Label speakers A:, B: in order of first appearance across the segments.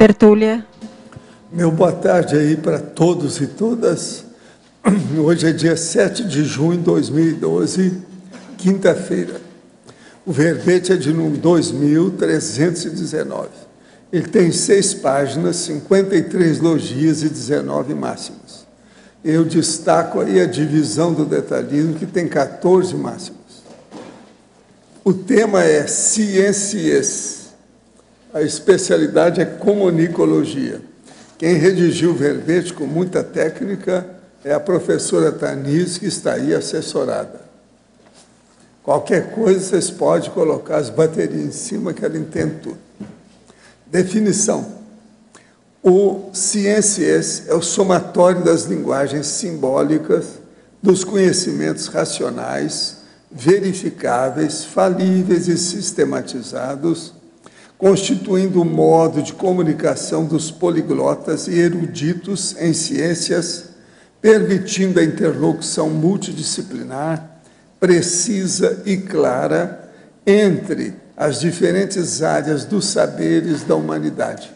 A: tertúlia.
B: Meu boa tarde aí para todos e todas. Hoje é dia 7 de junho de 2012, quinta-feira. O verbete é de número 2319. Ele tem 6 páginas, 53 logias e 19 máximos. Eu destaco aí a divisão do detalhismo, que tem 14 máximos. O tema é ciências. A especialidade é comunicologia. Quem redigiu o verbete com muita técnica é a professora Tanise, que está aí assessorada. Qualquer coisa, vocês podem colocar as baterias em cima, que ela entende tudo. Definição. O ciências é o somatório das linguagens simbólicas, dos conhecimentos racionais, verificáveis, falíveis e sistematizados, constituindo o modo de comunicação dos poliglotas e eruditos em ciências, permitindo a interlocução multidisciplinar, precisa e clara entre as diferentes áreas dos saberes da humanidade.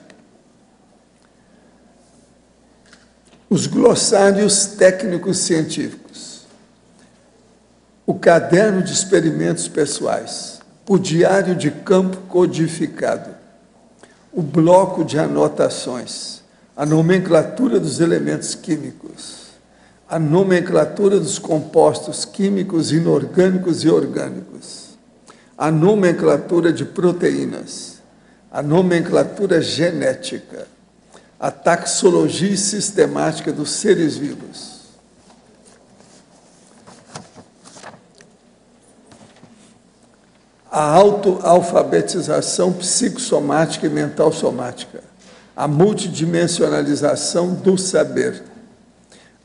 B: Os glossários técnicos científicos, o caderno de experimentos pessoais, o diário de campo codificado, o bloco de anotações, a nomenclatura dos elementos químicos, a nomenclatura dos compostos químicos inorgânicos e orgânicos, a nomenclatura de proteínas, a nomenclatura genética, a taxologia sistemática dos seres vivos. A autoalfabetização psicossomática e mental-somática, a multidimensionalização do saber,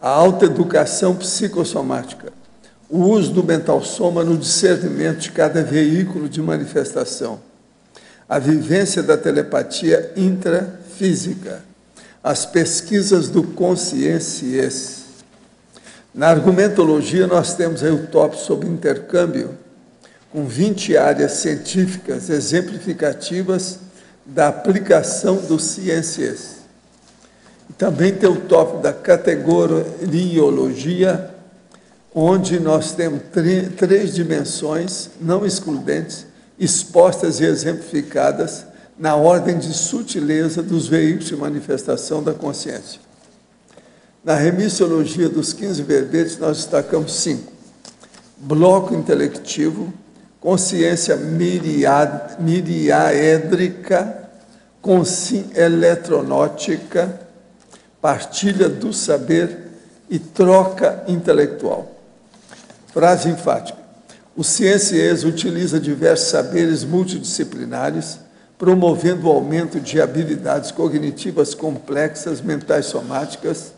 B: a autoeducação psicossomática, o uso do mental-soma no discernimento de cada veículo de manifestação, a vivência da telepatia intrafísica, as pesquisas do consciências. Na argumentologia, nós temos aí o tópico sobre intercâmbio, com 20 áreas científicas exemplificativas da aplicação do ciências. Também tem o tópico da categoriologia, onde nós temos três dimensões não excludentes, expostas e exemplificadas na ordem de sutileza dos veículos de manifestação da consciência. Na remissiologia dos 15 verbetes, nós destacamos 5. Bloco intelectivo, consciência miriaédrica, eletronótica, partilha do saber e troca intelectual. Frase enfática. O ciências utiliza diversos saberes multidisciplinares, promovendo o aumento de habilidades cognitivas complexas, mentais somáticas,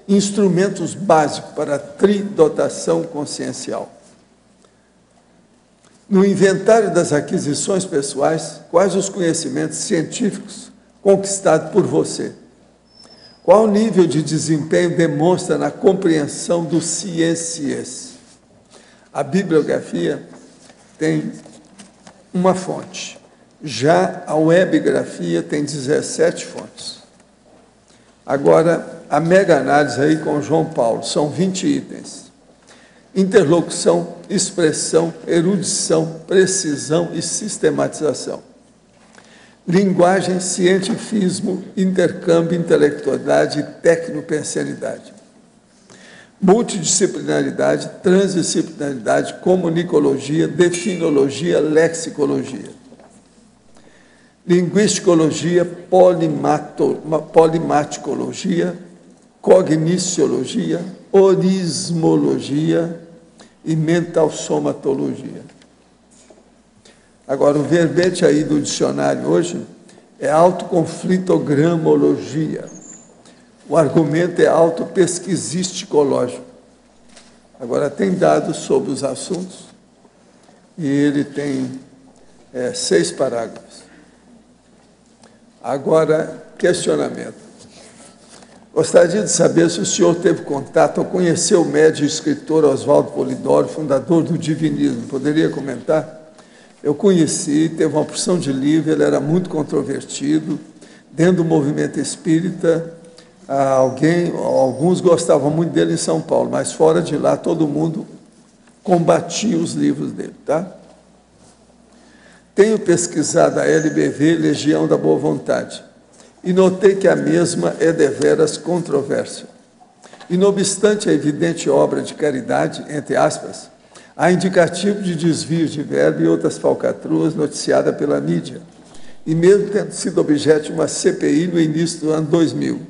B: instrumentos básicos para a tridotação consciencial. No inventário das aquisições pessoais, quais os conhecimentos científicos conquistados por você? Qual nível de desempenho demonstra na compreensão do ciências? A bibliografia tem uma fonte. Já a webgrafia tem 17 fontes. Agora, a mega-análise aí com João Paulo, são 20 itens. Interlocução, expressão, erudição, precisão e sistematização. Linguagem, cientifismo, intercâmbio, intelectualidade e tecnopensianidade. Multidisciplinaridade, transdisciplinaridade, comunicologia, definologia, lexicologia. Linguisticologia, polimaticologia, cogniciologia, orismologia e mental-somatologia. Agora, o verbete aí do dicionário hoje é autoconflitogramologia. O argumento é autopesquisístico-lógico. Agora, tem dados sobre os assuntos e ele tem 6 parágrafos. Agora, questionamento. Gostaria de saber se o senhor teve contato ou conheceu o médium e escritor Oswaldo Polidoro, fundador do divinismo. Poderia comentar? Eu conheci, teve uma porção de livro, ele era muito controvertido, Dentro do movimento espírita, alguns gostavam muito dele em São Paulo, mas fora de lá todo mundo combatia os livros dele, tá? Tenho pesquisado a LBV, Legião da Boa Vontade, e notei que a mesma é deveras controversa. E, não obstante a evidente obra de caridade, entre aspas, há indicativo de desvios de verbo e outras falcatruas noticiada pela mídia, e mesmo tendo sido objeto de uma CPI no início do ano 2000.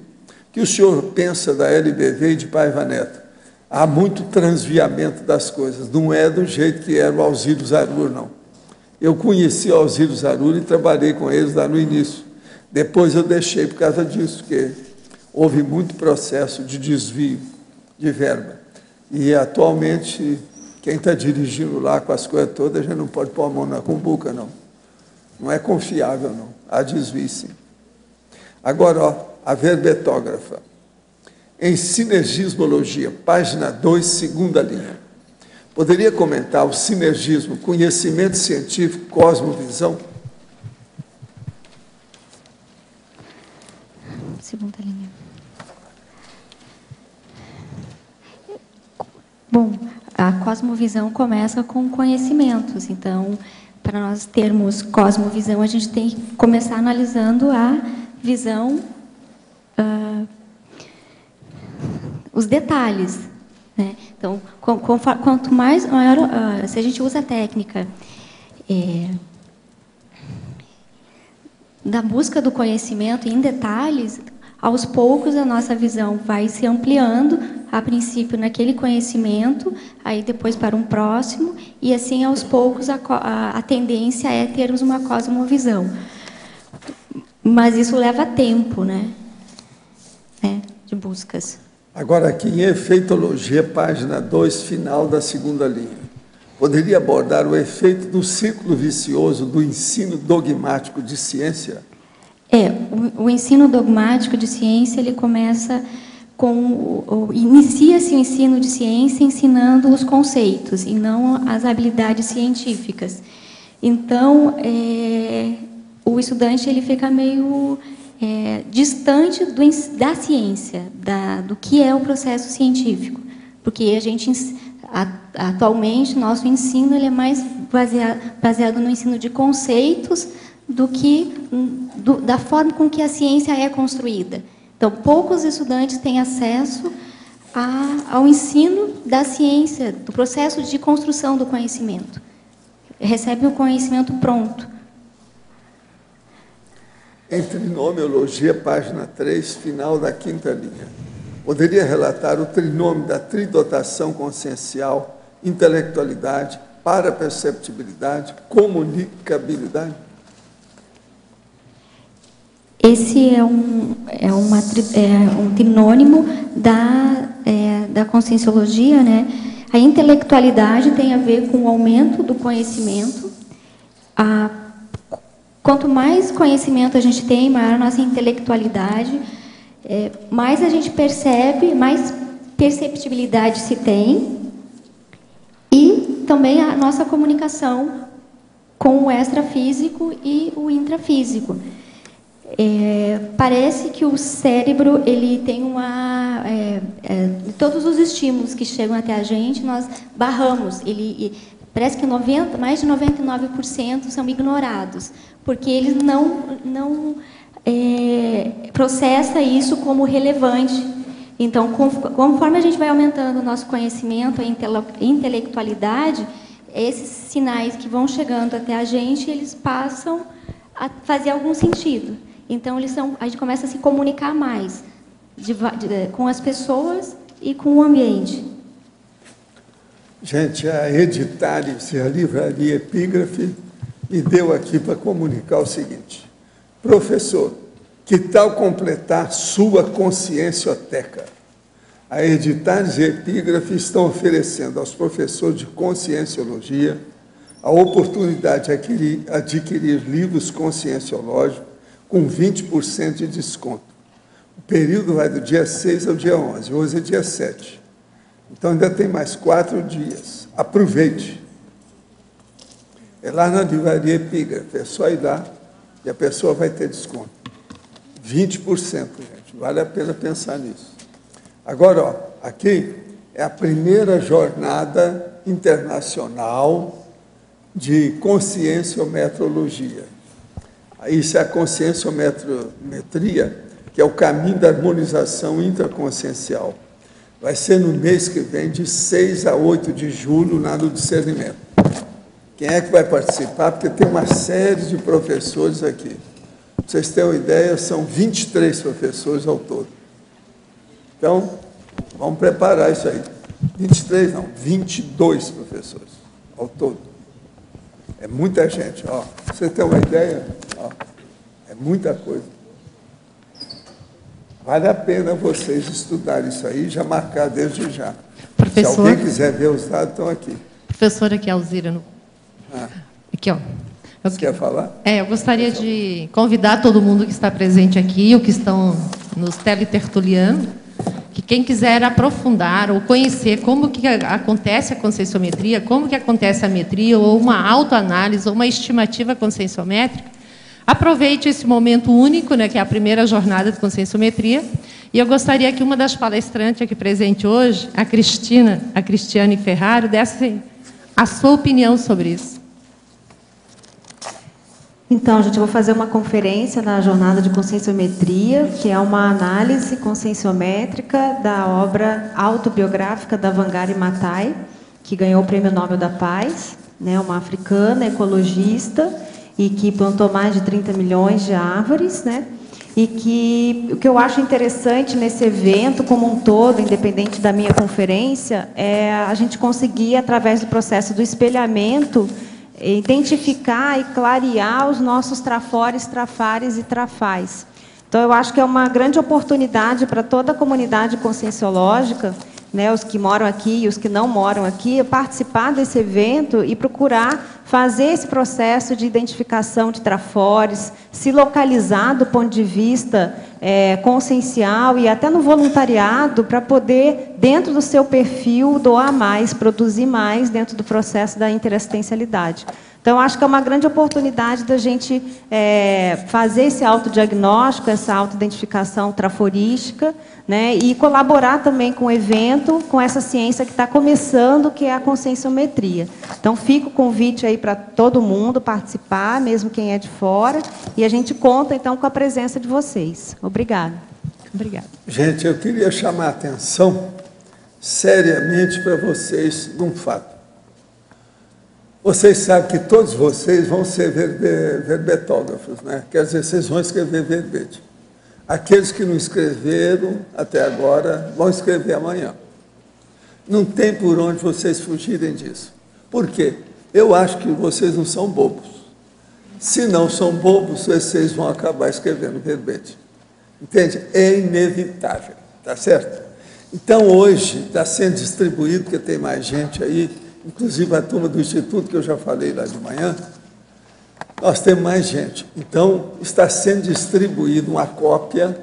B: Que o senhor pensa da LBV e de Paiva Neto? Há muito transviamento das coisas, não é do jeito que era o Alzírio Zarur, não. Eu conheci o Alzírio Zarur e trabalhei com eles lá no início. Depois eu deixei por causa disso, porque houve muito processo de desvio de verba. E, atualmente, quem está dirigindo lá com as coisas todas, já não pode pôr a mão na cumbuca, não. Não é confiável, não. Há desvio, sim. Agora, ó, a verbetógrafa. Em Sinergismologia, página 2, segunda linha. Poderia comentar o sinergismo, conhecimento científico, cosmovisão?
A: Segunda linha. Bom, a cosmovisão começa com conhecimentos. Então, para nós termos cosmovisão, a gente tem que começar analisando a visão, os detalhes, né? Então, quanto mais maior, se a gente usa a técnica da busca do conhecimento em detalhes, aos poucos a nossa visão vai se ampliando, a princípio naquele conhecimento, aí depois para um próximo, e assim aos poucos a tendência é termos uma cosmovisão. Mas isso leva tempo, né? De buscas.
B: Agora, aqui em Efeitologia, página 2, final da segunda linha. Poderia abordar o efeito do círculo vicioso do ensino dogmático de ciência?
A: O ensino dogmático de ciência, ele começa inicia-se o ensino de ciência ensinando os conceitos e não as habilidades científicas. Então, o estudante ele fica meio distante da ciência, do que é o processo científico, porque a gente atualmente nosso ensino ele é mais baseado no ensino de conceitos do que da forma com que a ciência é construída. Então, poucos estudantes têm acesso ao ensino da ciência, do processo de construção do conhecimento. Recebem o conhecimento pronto.
B: Em Trinomiologia, página 3, final da quinta linha. Poderia relatar o trinômio da tridotação consciencial, intelectualidade, paraperceptibilidade, comunicabilidade?
A: Esse é um trinônimo da conscienciologia, né? A intelectualidade tem a ver com o aumento do conhecimento. Quanto mais conhecimento a gente tem, maior a nossa intelectualidade, mais a gente percebe, mais perceptibilidade se tem, e também a nossa comunicação com o extrafísico e o intrafísico. Parece que o cérebro ele tem todos os estímulos que chegam até a gente, nós barramos. Parece que mais de 99% são ignorados, porque eles não processa isso como relevante. Então, conforme a gente vai aumentando o nosso conhecimento, a intelectualidade, esses sinais que vão chegando até a gente, eles passam a fazer algum sentido. Então, a gente começa a se comunicar mais com as pessoas e com o ambiente.
B: Gente, a Editares, a Livraria Epígrafe, me deu aqui para comunicar o seguinte. Professor, que tal completar sua consciencioteca? A Editares e Epígrafe estão oferecendo aos professores de conscienciologia a oportunidade de adquirir livros conscienciológicos com 20% de desconto. O período vai do dia 6 ao dia 11, hoje é dia 7. Então, ainda tem mais 4 dias. Aproveite. É lá na Livraria Epígrafe, é só ir lá e a pessoa vai ter desconto. 20%, gente. Vale a pena pensar nisso. Agora, ó, aqui é a primeira jornada internacional de conscienciometrologia. Isso é a conscienciometria, que é o caminho da harmonização intraconsciencial. Vai ser no mês que vem, de 6 a 8 de julho, lá no Discernimento. Quem é que vai participar? Porque tem uma série de professores aqui. Para vocês terem uma ideia, são 23 professores ao todo. Então, vamos preparar isso aí. 23 não, 22 professores ao todo. É muita gente. Ó. Para vocês terem uma ideia, ó, é muita coisa. Vale a pena vocês estudarem isso aí e já marcar desde já.
C: Professor,
B: se alguém quiser ver os dados, estão aqui.
C: Professora aqui, Alzira. Aqui, ó.
B: Você quer falar?
C: Eu gostaria de convidar todo mundo que está presente aqui, ou que estão nos teletertuliando, que quem quiser aprofundar ou conhecer como que acontece a conscienciometria, como que acontece a metria, ou uma autoanálise, ou uma estimativa conscienciométrica, aproveite esse momento único, né, que é a primeira jornada de conscienciometria, e eu gostaria que uma das palestrantes aqui presente hoje, a Cristiane Ferraro, desse a sua opinião sobre isso.
D: Então, gente, eu vou fazer uma conferência na jornada de conscienciometria, que é uma análise conscienciométrica da obra autobiográfica da Wangari Maathai, que ganhou o Prêmio Nobel da Paz, né, uma africana ecologista, e que plantou mais de 30 milhões de árvores, né? E que o que eu acho interessante nesse evento como um todo, independente da minha conferência, é a gente conseguir, através do processo do espelhamento, identificar e clarear os nossos trafores, trafares e trafais. Então, eu acho que é uma grande oportunidade para toda a comunidade conscienciológica, né, os que moram aqui e os que não moram aqui, participar desse evento e procurar fazer esse processo de identificação de trafores, se localizar do ponto de vista consciencial e até no voluntariado, para poder, dentro do seu perfil, doar mais, produzir mais dentro do processo da interassistencialidade. Então, acho que é uma grande oportunidade da gente fazer esse autodiagnóstico, essa autoidentificação traforística, né, e colaborar também com o evento, com essa ciência que está começando, que é a conscienciometria. Então, fica o convite aí para todo mundo participar, mesmo quem é de fora, e a gente conta, então, com a presença de vocês. Obrigada.
C: Obrigada.
B: Gente, eu queria chamar a atenção seriamente para vocês de um fato. Vocês sabem que todos vocês vão ser verbetógrafos, né? Quer dizer, vocês vão escrever verbete. Aqueles que não escreveram até agora vão escrever amanhã. Não tem por onde vocês fugirem disso. Por quê? Eu acho que vocês não são bobos. Se não são bobos, vocês vão acabar escrevendo verbete. Entende? É inevitável, tá certo? Então, hoje, está sendo distribuído, porque tem mais gente aí, inclusive a turma do Instituto, que eu já falei lá de manhã, nós temos mais gente. Então, está sendo distribuída uma cópia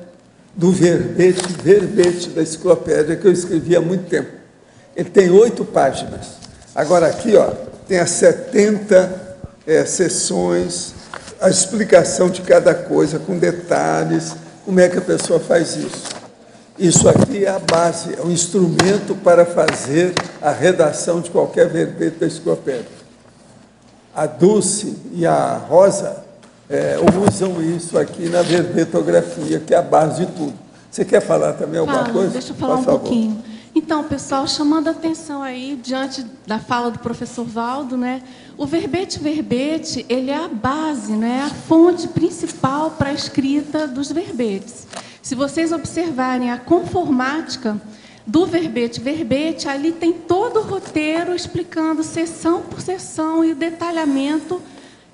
B: do verbete da enciclopédia, que eu escrevi há muito tempo. Ele tem 8 páginas. Agora, aqui, ó, tem as 70 sessões, a explicação de cada coisa, com detalhes, como é que a pessoa faz isso. Isso aqui é a base, é um instrumento para fazer a redação de qualquer verbete da enciclopédia. A Dulce e a Rosa usam isso aqui na verbetografia, que é a base de tudo. Você quer falar também alguma coisa?
E: Deixa eu falar um pouquinho. Então, pessoal, chamando a atenção aí, diante da fala do professor Valdo, né, o verbete, ele é a base, né, a fonte principal para a escrita dos verbetes. Se vocês observarem a conformática do verbete, ali tem todo o roteiro explicando sessão por sessão e o detalhamento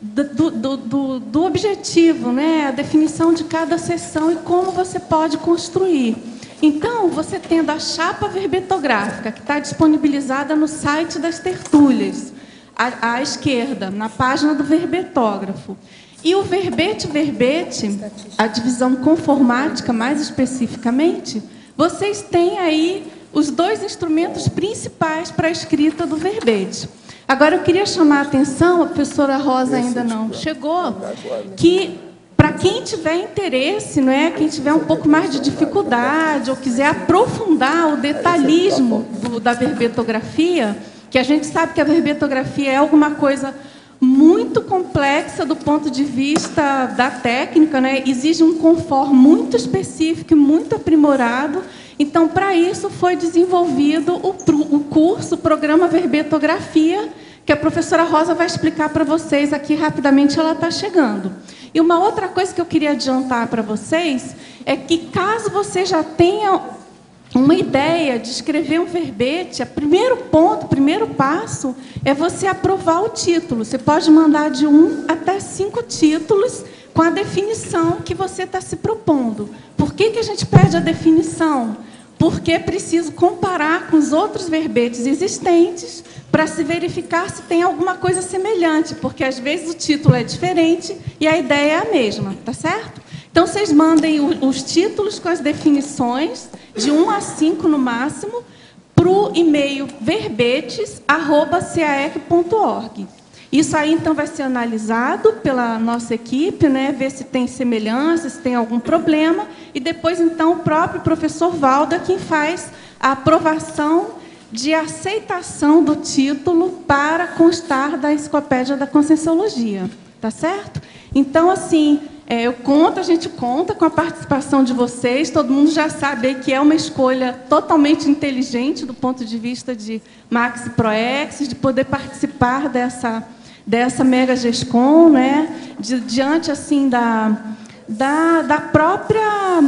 E: do objetivo, né? A definição de cada sessão e como você pode construir. Então, você tendo a chapa verbetográfica, que está disponibilizada no site das tertúlias, à esquerda, na página do verbetógrafo, e o verbete, a divisão conformática, mais especificamente, vocês têm aí os 2 instrumentos principais para a escrita do verbete. Agora, eu queria chamar a atenção, a professora Rosa ainda não chegou, que para quem tiver interesse, não é? Quem tiver um pouco mais de dificuldade ou quiser aprofundar o detalhismo da verbetografia, que a gente sabe que a verbetografia é alguma coisa muito complexa do ponto de vista da técnica, né? Exige um confort muito específico e muito aprimorado. Então, para isso, foi desenvolvido o curso, o programa Verbetografia, que a professora Rosa vai explicar para vocês aqui rapidamente, ela está chegando. E uma outra coisa que eu queria adiantar para vocês é que, caso você já tenha uma ideia de escrever um verbete, o primeiro ponto, o primeiro passo é você aprovar o título. Você pode mandar de 1 até 5 títulos com a definição que você está se propondo. Por que a gente pede a definição? Porque é preciso comparar com os outros verbetes existentes para se verificar se tem alguma coisa semelhante, porque às vezes o título é diferente e a ideia é a mesma, tá certo? Então, vocês mandem os títulos com as definições, de 1 a 5 no máximo, para o e-mail verbetes@caec.org. Isso aí, então, vai ser analisado pela nossa equipe, né, ver se tem semelhança, se tem algum problema, e depois, então, o próprio professor Valdo é quem faz a aprovação de aceitação do título para constar da Enciclopédia da Conscienciologia. Tá certo? Então, assim, a gente conta com a participação de vocês, todo mundo já sabe que é uma escolha totalmente inteligente do ponto de vista de Maxi Proex, de poder participar dessa Mega GESCOM, né? Diante assim da própria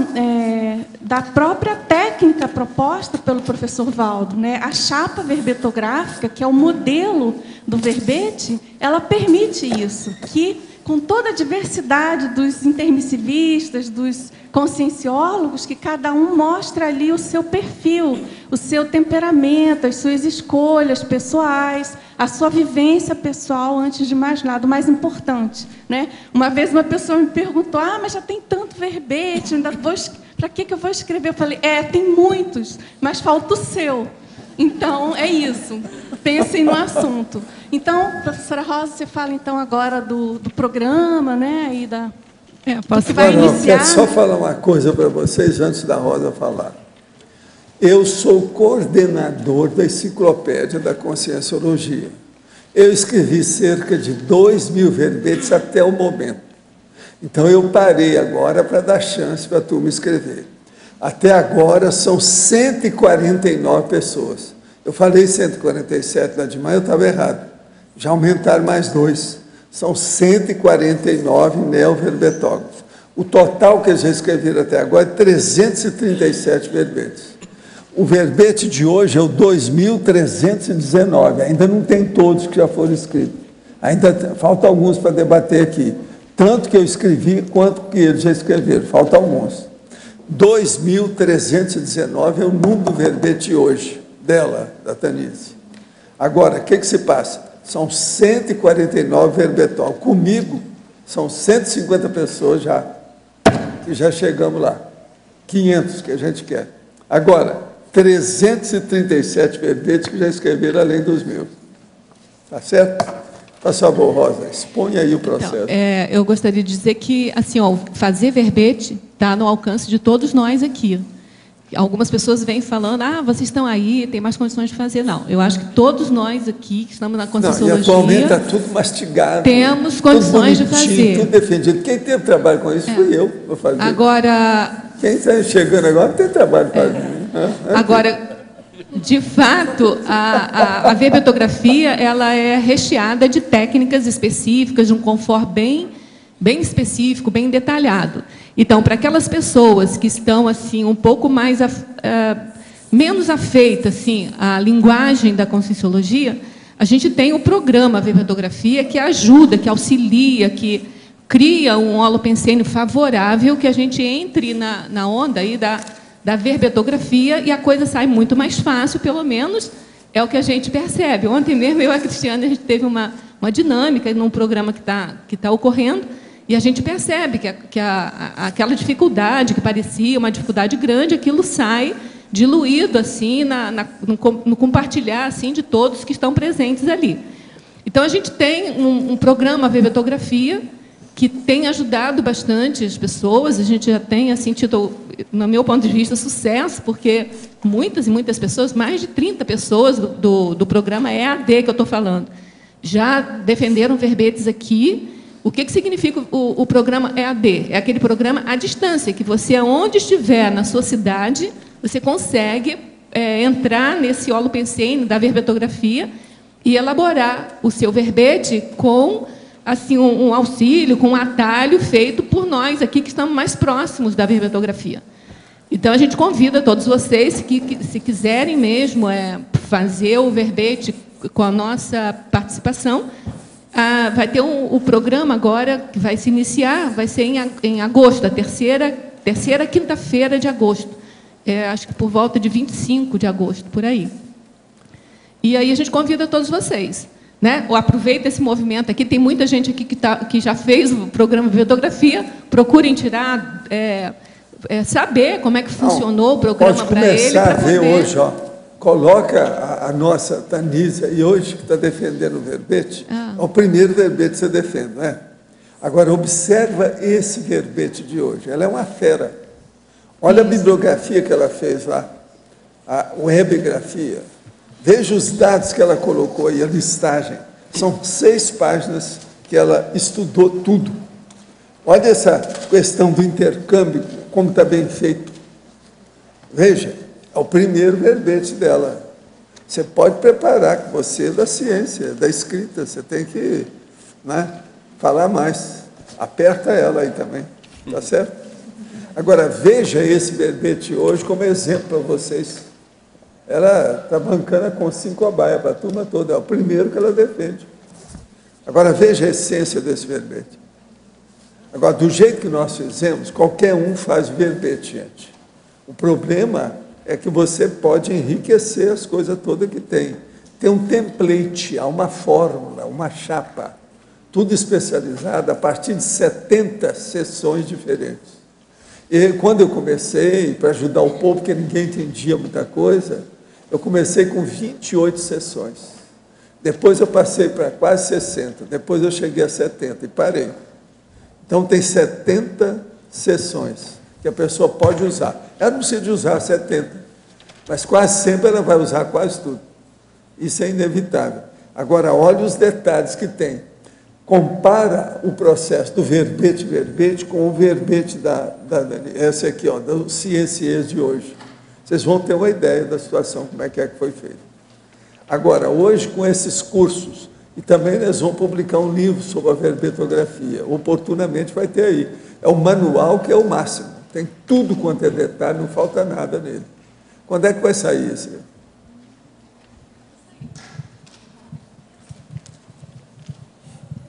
E: técnica proposta pelo professor Valdo, né? A chapa verbetográfica, que é o modelo do verbete, ela permite isso, que com toda a diversidade dos intermissivistas, dos conscienciólogos, que cada um mostra ali o seu perfil, o seu temperamento, as suas escolhas pessoais, a sua vivência pessoal, antes de mais nada, o mais importante, né? Uma vez uma pessoa me perguntou, mas já tem tanto verbete, para que eu vou escrever? Eu falei, tem muitos, mas falta o seu. Então, é isso. Pensem no assunto. Então, professora Rosa, você fala então agora do programa, né? E
B: posso falar? Eu quero só falar uma coisa para vocês antes da Rosa falar. Eu sou coordenador da Enciclopédia da Conscienciologia. Eu escrevi cerca de 2.000 verbetes até o momento. Então, eu parei agora para dar chance para a turma escrever. Até agora, são 149 pessoas. Eu falei 147 lá de manhã, eu estava errado. Já aumentaram mais 2. São 149 neoverbetógrafos. O total que eles já escreveram até agora é 337 verbetes. O verbete de hoje é o 2.319. Ainda não tem todos que já foram escritos. Ainda falta alguns para debater aqui. Tanto que eu escrevi, quanto que eles já escreveram. Falta alguns. 2.319 é o número do verbete hoje, dela, da Tanise. Agora, o que se passa? São 149 verbetógrafos. Comigo, são 150 pessoas já, que já chegamos lá. 500 que a gente quer. Agora, 337 verbetes que já escreveram além dos 1.000. Tá certo? Por favor, Rosa, expõe aí o processo.
F: Então, eu gostaria de dizer que, assim, fazer verbete está no alcance de todos nós aqui. Algumas pessoas vêm falando, vocês estão aí, tem mais condições de fazer. Não, eu acho que todos nós aqui, que estamos na Conscienciologia...
B: E atualmente está tudo mastigado.
F: Temos condições de fazer.
B: Tudo defendido. Quem teve trabalho com isso fui eu. Vou fazer.
F: Agora...
B: Quem está chegando agora tem trabalho para mim.
F: Agora, de fato, a verbetografia ela é recheada de técnicas específicas, de um confort bem específico, bem detalhado. Então, para aquelas pessoas que estão assim um pouco mais menos afeitas assim à linguagem da Conscienciologia, a gente tem o programa Verbetografia que ajuda, que auxilia, que cria um holopensene favorável que a gente entre na onda aí da verbetografia e a coisa sai muito mais fácil, pelo menos é o que a gente percebe. Ontem mesmo eu e a Cristiane a gente teve uma dinâmica num programa que tá ocorrendo. E a gente percebe que aquela dificuldade, que parecia uma dificuldade grande, aquilo sai diluído assim, no compartilhar assim, de todos que estão presentes ali. Então, a gente tem um programa Verbetografia que tem ajudado bastante as pessoas. A gente já tem, assim, tido, no meu ponto de vista, sucesso, porque muitas e muitas pessoas, mais de 30 pessoas do programa EAD que eu estou falando, já defenderam verbetes aqui. O que significa o programa EAD? É aquele programa à distância, que você, aonde estiver na sua cidade, você consegue entrar nesse holopensene da verbetografia e elaborar o seu verbete com assim um auxílio, com um atalho feito por nós aqui que estamos mais próximos da verbetografia. Então, a gente convida todos vocês que se quiserem mesmo fazer o verbete com a nossa participação. Vai ter o programa agora, que vai se iniciar, vai ser em agosto, a terceira quinta-feira de agosto. Acho que por volta de 25 de agosto, por aí. E aí a gente convida todos vocês. Né? Aproveita esse movimento aqui, tem muita gente aqui que já fez o programa de verbetografia, procurem tirar, saber como é que funcionou o programa para ele.
B: Pode começar a ver hoje, ó. Coloca a nossa Tanise aí hoje, que está defendendo o verbete. É o primeiro verbete que você defende, não é? Agora, observa esse verbete de hoje. Ela é uma fera. Olha a bibliografia que ela fez lá, a webigrafia. Veja os dados que ela colocou aí, a listagem. São 6 páginas que ela estudou tudo. Olha essa questão do intercâmbio, como está bem feito. Veja, é o primeiro verbete dela. Você pode preparar, que você é da ciência, da escrita, você tem que, né, falar mais. Aperta ela aí também, tá certo? Agora, veja esse verbete hoje como exemplo para vocês. Ela está bancando a Consim Cobaia para a turma toda, é o primeiro que ela defende. Agora, veja a essência desse verbete. Agora, do jeito que nós fizemos, qualquer um faz verbete, gente. O problema é que você pode enriquecer as coisas todas que tem. Tem um template, há uma fórmula, uma chapa, tudo especializado, a partir de 70 sessões diferentes. E quando eu comecei, para ajudar o povo, porque ninguém entendia muita coisa, eu comecei com 28 sessões. Depois eu passei para quase 60, depois eu cheguei a 70 e parei. Então, tem 70 sessões que a pessoa pode usar. Ela não precisa de usar 70, mas quase sempre ela vai usar quase tudo. Isso é inevitável. Agora, olha os detalhes que tem. Compara o processo do verbete com o verbete esse aqui, ó, do Ciências de hoje. Vocês vão ter uma ideia da situação, como é que foi feito. Agora, hoje, com esses cursos, e também nós vamos publicar um livro sobre a verbetografia, oportunamente vai ter aí. É o manual que é o máximo, tem tudo quanto é detalhe, não falta nada nele. Quando é que vai sair esse?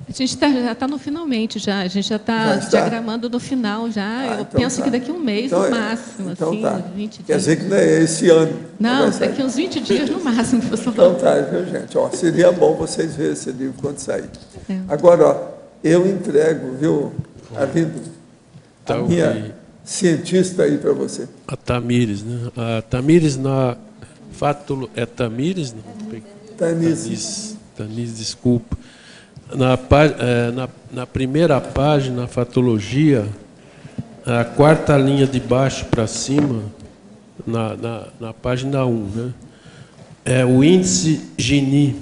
F: A gente já está no finalmente, já. A gente já está diagramando no final já. Eu
B: então
F: penso que daqui a um mês, então, no máximo.
B: Então
F: assim,
B: tá.
F: 20 dias.
B: Quer dizer que não é esse ano.
F: Não, daqui a uns 20 dias no máximo.
B: Então tá, viu, gente? Ó, seria bom vocês verem esse livro quando sair. Agora, ó, eu entrego, viu, Arlindo, a minha cientista aí para você.
G: A Tamires, né? A Tamires na fátulo... É Tamires?
B: Tanise,
G: desculpa. Na primeira página, a fatologia, a 4ª linha de baixo para cima, na página 1, né? É o índice Gini.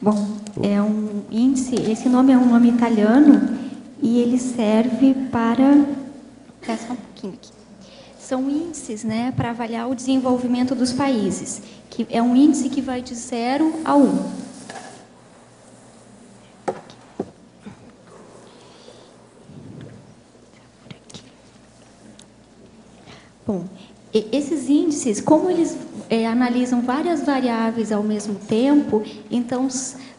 A: Bom, é um índice, esse nome é um nome italiano e ele serve para... Só um pouquinho aqui. São índices, né, para avaliar o desenvolvimento dos países, que é um índice que vai de 0 a 1. Bom, esses índices, como eles analisam várias variáveis ao mesmo tempo, então,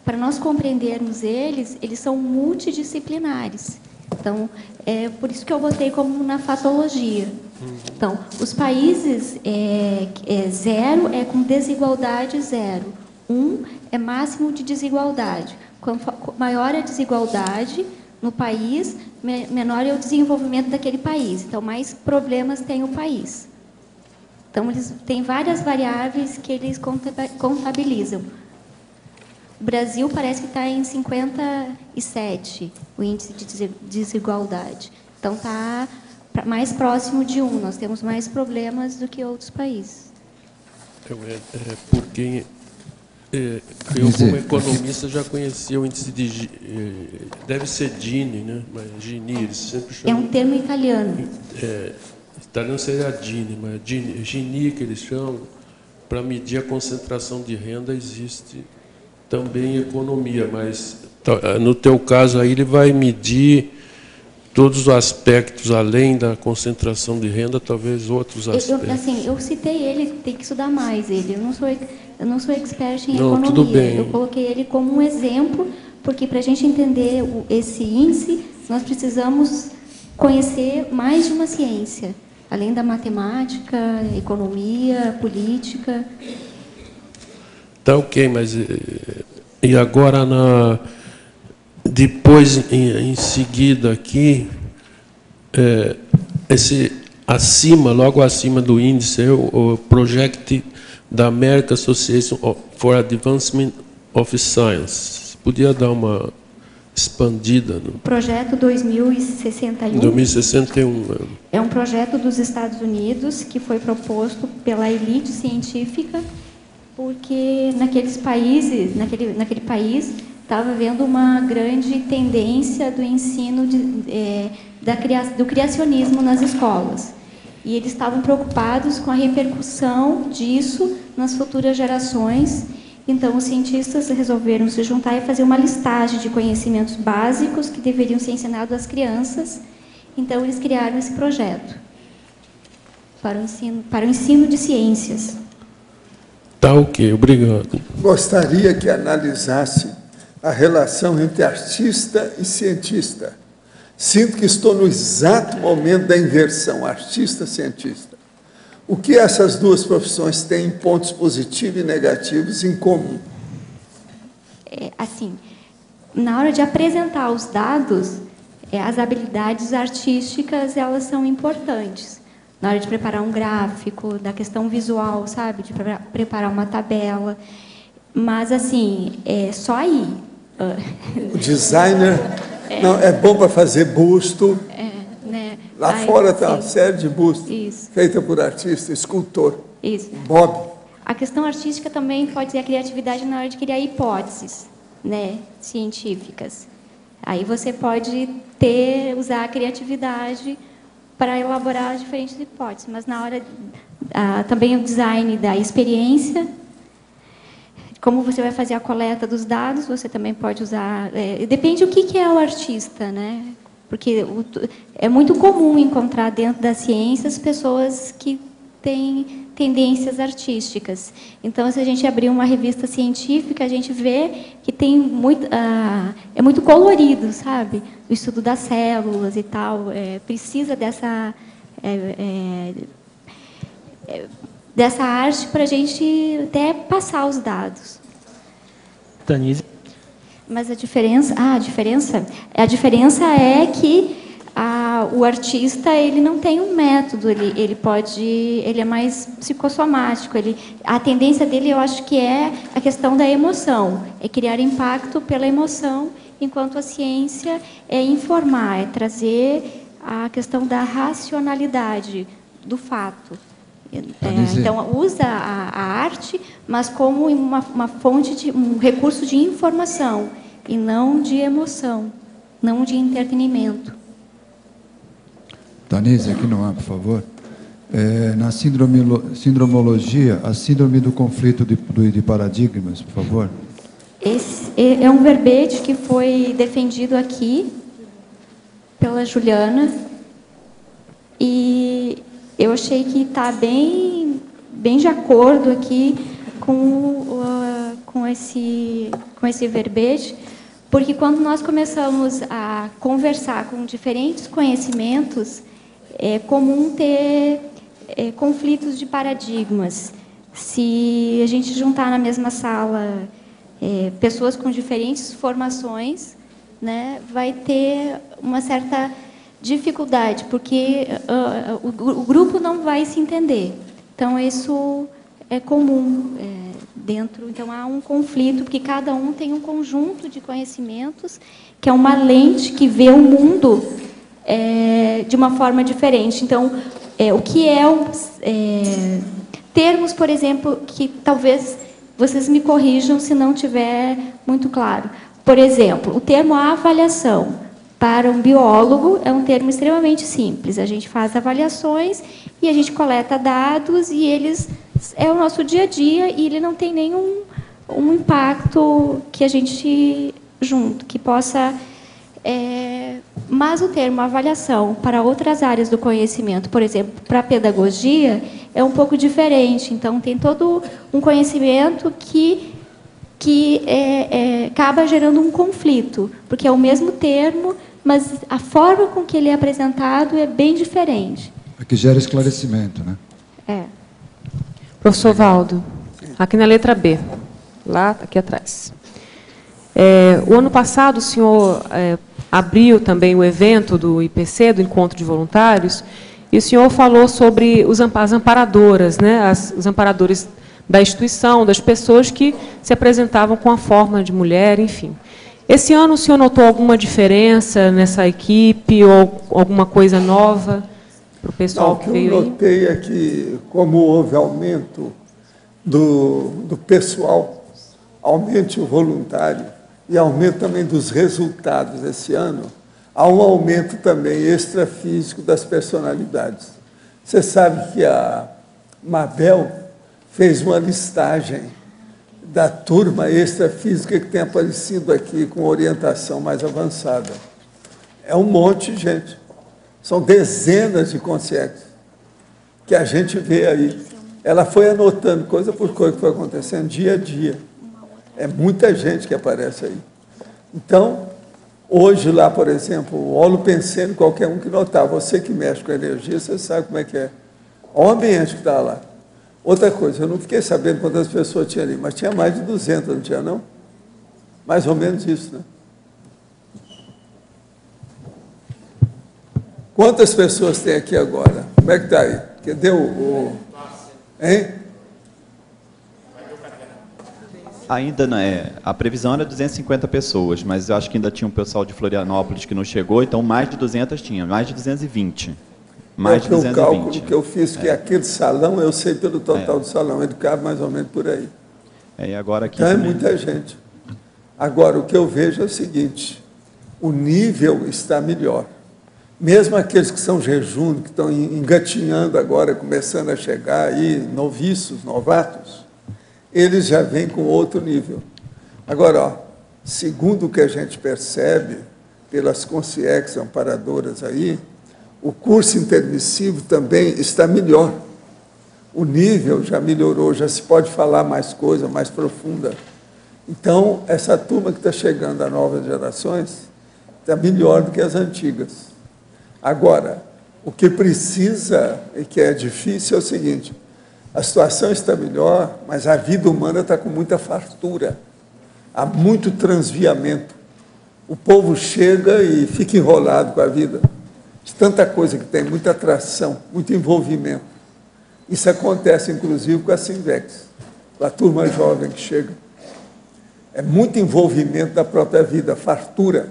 A: para nós compreendermos eles são multidisciplinares. Então, é por isso que eu botei como na fatologia. Então, os países 0 é com desigualdade 0. 1 é máximo de desigualdade. Quanto maior a desigualdade no país, menor é o desenvolvimento daquele país. Então, mais problemas tem o país. Então, eles têm várias variáveis que eles contabilizam. O Brasil parece que está em 57, o índice de desigualdade. Então, está mais próximo de 1. Nós temos mais problemas do que outros países.
G: Porque eu, como economista, já conhecia o índice de... deve ser Gini, né? Mas Gini, eles sempre chamam...
A: É um termo italiano.
G: Italiano seria Gini, mas Gini, que eles chamam, para medir a concentração de renda, existe também economia, mas no teu caso aí ele vai medir todos os aspectos, além da concentração de renda, talvez outros aspectos.
A: Eu citei ele, tem que estudar mais ele. Eu não sou expert em economia.
G: Tudo bem.
A: Eu coloquei ele como um exemplo, porque para a gente entender esse índice, nós precisamos conhecer mais de uma ciência, além da matemática, economia, política.
G: Tá ok, mas e agora depois em seguida aqui esse logo acima do índice o Project da American Association for Advancement of Science. Podia dar uma expandida no
A: projeto 2061.
G: 2061.
A: É um projeto dos Estados Unidos que foi proposto pela elite científica, porque naquele país estava havendo uma grande tendência do ensino do criacionismo nas escolas. E eles estavam preocupados com a repercussão disso nas futuras gerações. Então, os cientistas resolveram se juntar e fazer uma listagem de conhecimentos básicos que deveriam ser ensinados às crianças. Então, eles criaram esse projeto para o ensino de ciências.
G: Tá ok, obrigado.
B: Gostaria que analisasse a relação entre artista e cientista. Sinto que estou no exato momento da inversão, artista-cientista. O que essas duas profissões têm em pontos positivos e negativos em comum?
A: Assim, na hora de apresentar os dados, as habilidades artísticas, elas são importantes. Na hora de preparar um gráfico, da questão visual, sabe? De preparar uma tabela. Mas, assim, só aí.
B: O designer não é bom para fazer busto.
A: Né?
B: Lá fora tem uma série de bustos feita por artista, escultor.
A: Isso.
B: Bob.
A: A questão artística também pode ser a criatividade na hora de criar hipóteses, né, científicas. Aí você pode usar a criatividade para elaborar diferentes hipóteses, mas na hora também o design da experiência, como você vai fazer a coleta dos dados, você também pode usar. Depende do que é o artista, né? Porque é muito comum encontrar dentro da ciência as pessoas que têm tendências artísticas. Então, se a gente abrir uma revista científica, a gente vê que tem é muito colorido, sabe? O estudo das células e tal, precisa dessa arte para a gente até passar os dados.
H: Tanise.
A: Mas a diferença é que o artista ele não tem um método, ele é mais psicossomático, a tendência dele, eu acho que é a questão da emoção, é criar impacto pela emoção, enquanto a ciência é informar, é trazer a questão da racionalidade do fato. Então, usa a arte, mas como uma fonte, um recurso de informação, e não de emoção, não de entretenimento.
I: Tanise, aqui no ar, por favor. Na sindromologia, a síndrome do conflito de paradigmas, por favor.
A: Esse é um verbete que foi defendido aqui pela Juliana, e eu achei que está bem de acordo aqui com esse verbete, porque quando nós começamos a conversar com diferentes conhecimentos, é comum ter conflitos de paradigmas. Se a gente juntar na mesma sala pessoas com diferentes formações, né, vai ter uma certa dificuldade, porque o grupo não vai se entender. Então, isso é comum. dentro. Então, há um conflito, porque cada um tem um conjunto de conhecimentos, que é uma lente que vê o mundo de uma forma diferente. Então, o que termos, por exemplo, que talvez vocês me corrijam se não tiver muito claro. Por exemplo, o termo avaliação, para um biólogo, é um termo extremamente simples. A gente faz avaliações e a gente coleta dados e eles é o nosso dia a dia e ele não tem nenhum impacto que a gente junto, que possa... mas o termo avaliação para outras áreas do conhecimento, por exemplo, para a pedagogia, é um pouco diferente. Então, tem todo um conhecimento que acaba gerando um conflito, porque é o mesmo termo, mas a forma com que ele é apresentado é bem diferente.
I: Que gera esclarecimento, né?
J: Professor Valdo, aqui na letra B, lá aqui atrás. O ano passado, o senhor abriu também o evento do IPC, do Encontro de Voluntários, e o senhor falou sobre as amparadoras, né? Os amparadores da instituição, das pessoas que se apresentavam com a forma de mulher, enfim. Esse ano o senhor notou alguma diferença nessa equipe ou alguma coisa nova para o pessoal que veio aí?
B: O que eu notei é que, como houve aumento do pessoal, aumente o voluntário e aumento também dos resultados esse ano, há um aumento também extrafísico das personalidades. Você sabe que a Mabel fez uma listagem da turma extrafísica que tem aparecido aqui com orientação mais avançada. É um monte de gente. São dezenas de conscientes que a gente vê aí. Ela foi anotando coisa por coisa que foi acontecendo dia a dia. É muita gente que aparece aí. Então, hoje lá, por exemplo, o holopensene, qualquer um que notar, você que mexe com a energia, você sabe como é que é. Olha o ambiente que está lá. Outra coisa, eu não fiquei sabendo quantas pessoas tinha ali, mas tinha mais de 200, não tinha não? Mais ou menos isso, né? Quantas pessoas tem aqui agora? Como é que está aí? Cadê hein?
K: Ainda não é. A previsão era 250 pessoas, mas eu acho que ainda tinha um pessoal de Florianópolis que não chegou, então mais de 200 tinha, mais de 220. Mais de 220.
B: O cálculo que eu fiz, que aquele salão, eu sei pelo total do salão, ele cabe mais ou menos por aí.
K: E agora aqui
B: então
K: também.
B: É muita gente. Agora, o que eu vejo é o seguinte, o nível está melhor. Mesmo aqueles que são jejum, que estão engatinhando agora, começando a chegar aí, noviços, novatos, eles já vêm com outro nível. Agora, segundo o que a gente percebe, pelas consciências amparadoras aí, o curso intermissivo também está melhor. O nível já melhorou, já se pode falar mais coisa, mais profunda. Então, essa turma que está chegando, as novas gerações, está melhor do que as antigas. Agora, o que precisa e que é difícil é o seguinte, a situação está melhor, mas a vida humana está com muita fartura. Há muito transviamento. O povo chega e fica enrolado com a vida. De tanta coisa que tem, muita atração, muito envolvimento. Isso acontece, inclusive, com a Sinvex, com a turma jovem que chega. É muito envolvimento da própria vida, fartura.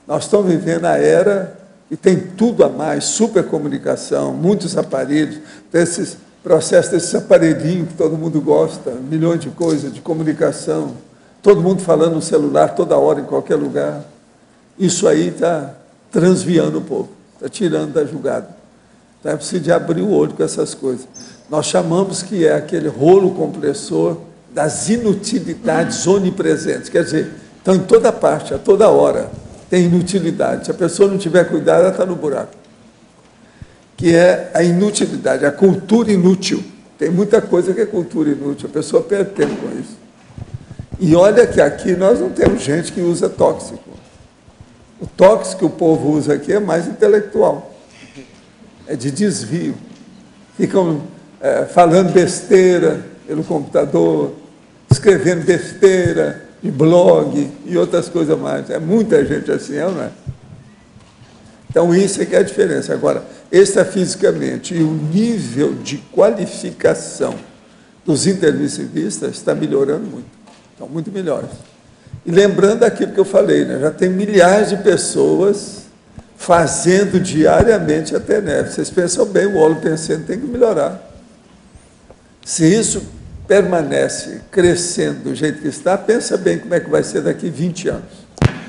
B: Nós estamos vivendo a era que tem tudo a mais, supercomunicação, muitos aparelhos, desses processos, desses aparelhinhos que todo mundo gosta, milhões de coisas, de comunicação, todo mundo falando no celular, toda hora, em qualquer lugar. Isso aí está transviando o povo. Está tirando da jogada. Então é preciso de abrir o olho com essas coisas. Nós chamamos que é aquele rolo compressor das inutilidades onipresentes. Quer dizer, estão em toda parte, a toda hora, tem inutilidade. Se a pessoa não tiver cuidado, ela está no buraco. Que é a inutilidade, a cultura inútil. Tem muita coisa que é cultura inútil, a pessoa perde tempo com isso. E olha que aqui nós não temos gente que usa tóxico. O tóxico que o povo usa aqui é mais intelectual, é de desvio. Ficam falando besteira pelo computador, escrevendo besteira de blog e outras coisas mais. É muita gente assim, não é? Então, isso é que é a diferença. Agora, extrafisicamente, e o nível de qualificação dos intermissivistas está melhorando muito. Estão muito melhores. E lembrando aquilo que eu falei, né? Já tem milhares de pessoas fazendo diariamente a TENEP. Vocês pensam bem, o holopensene tem que melhorar. Se isso permanece crescendo do jeito que está, pensa bem como é que vai ser daqui 20 anos.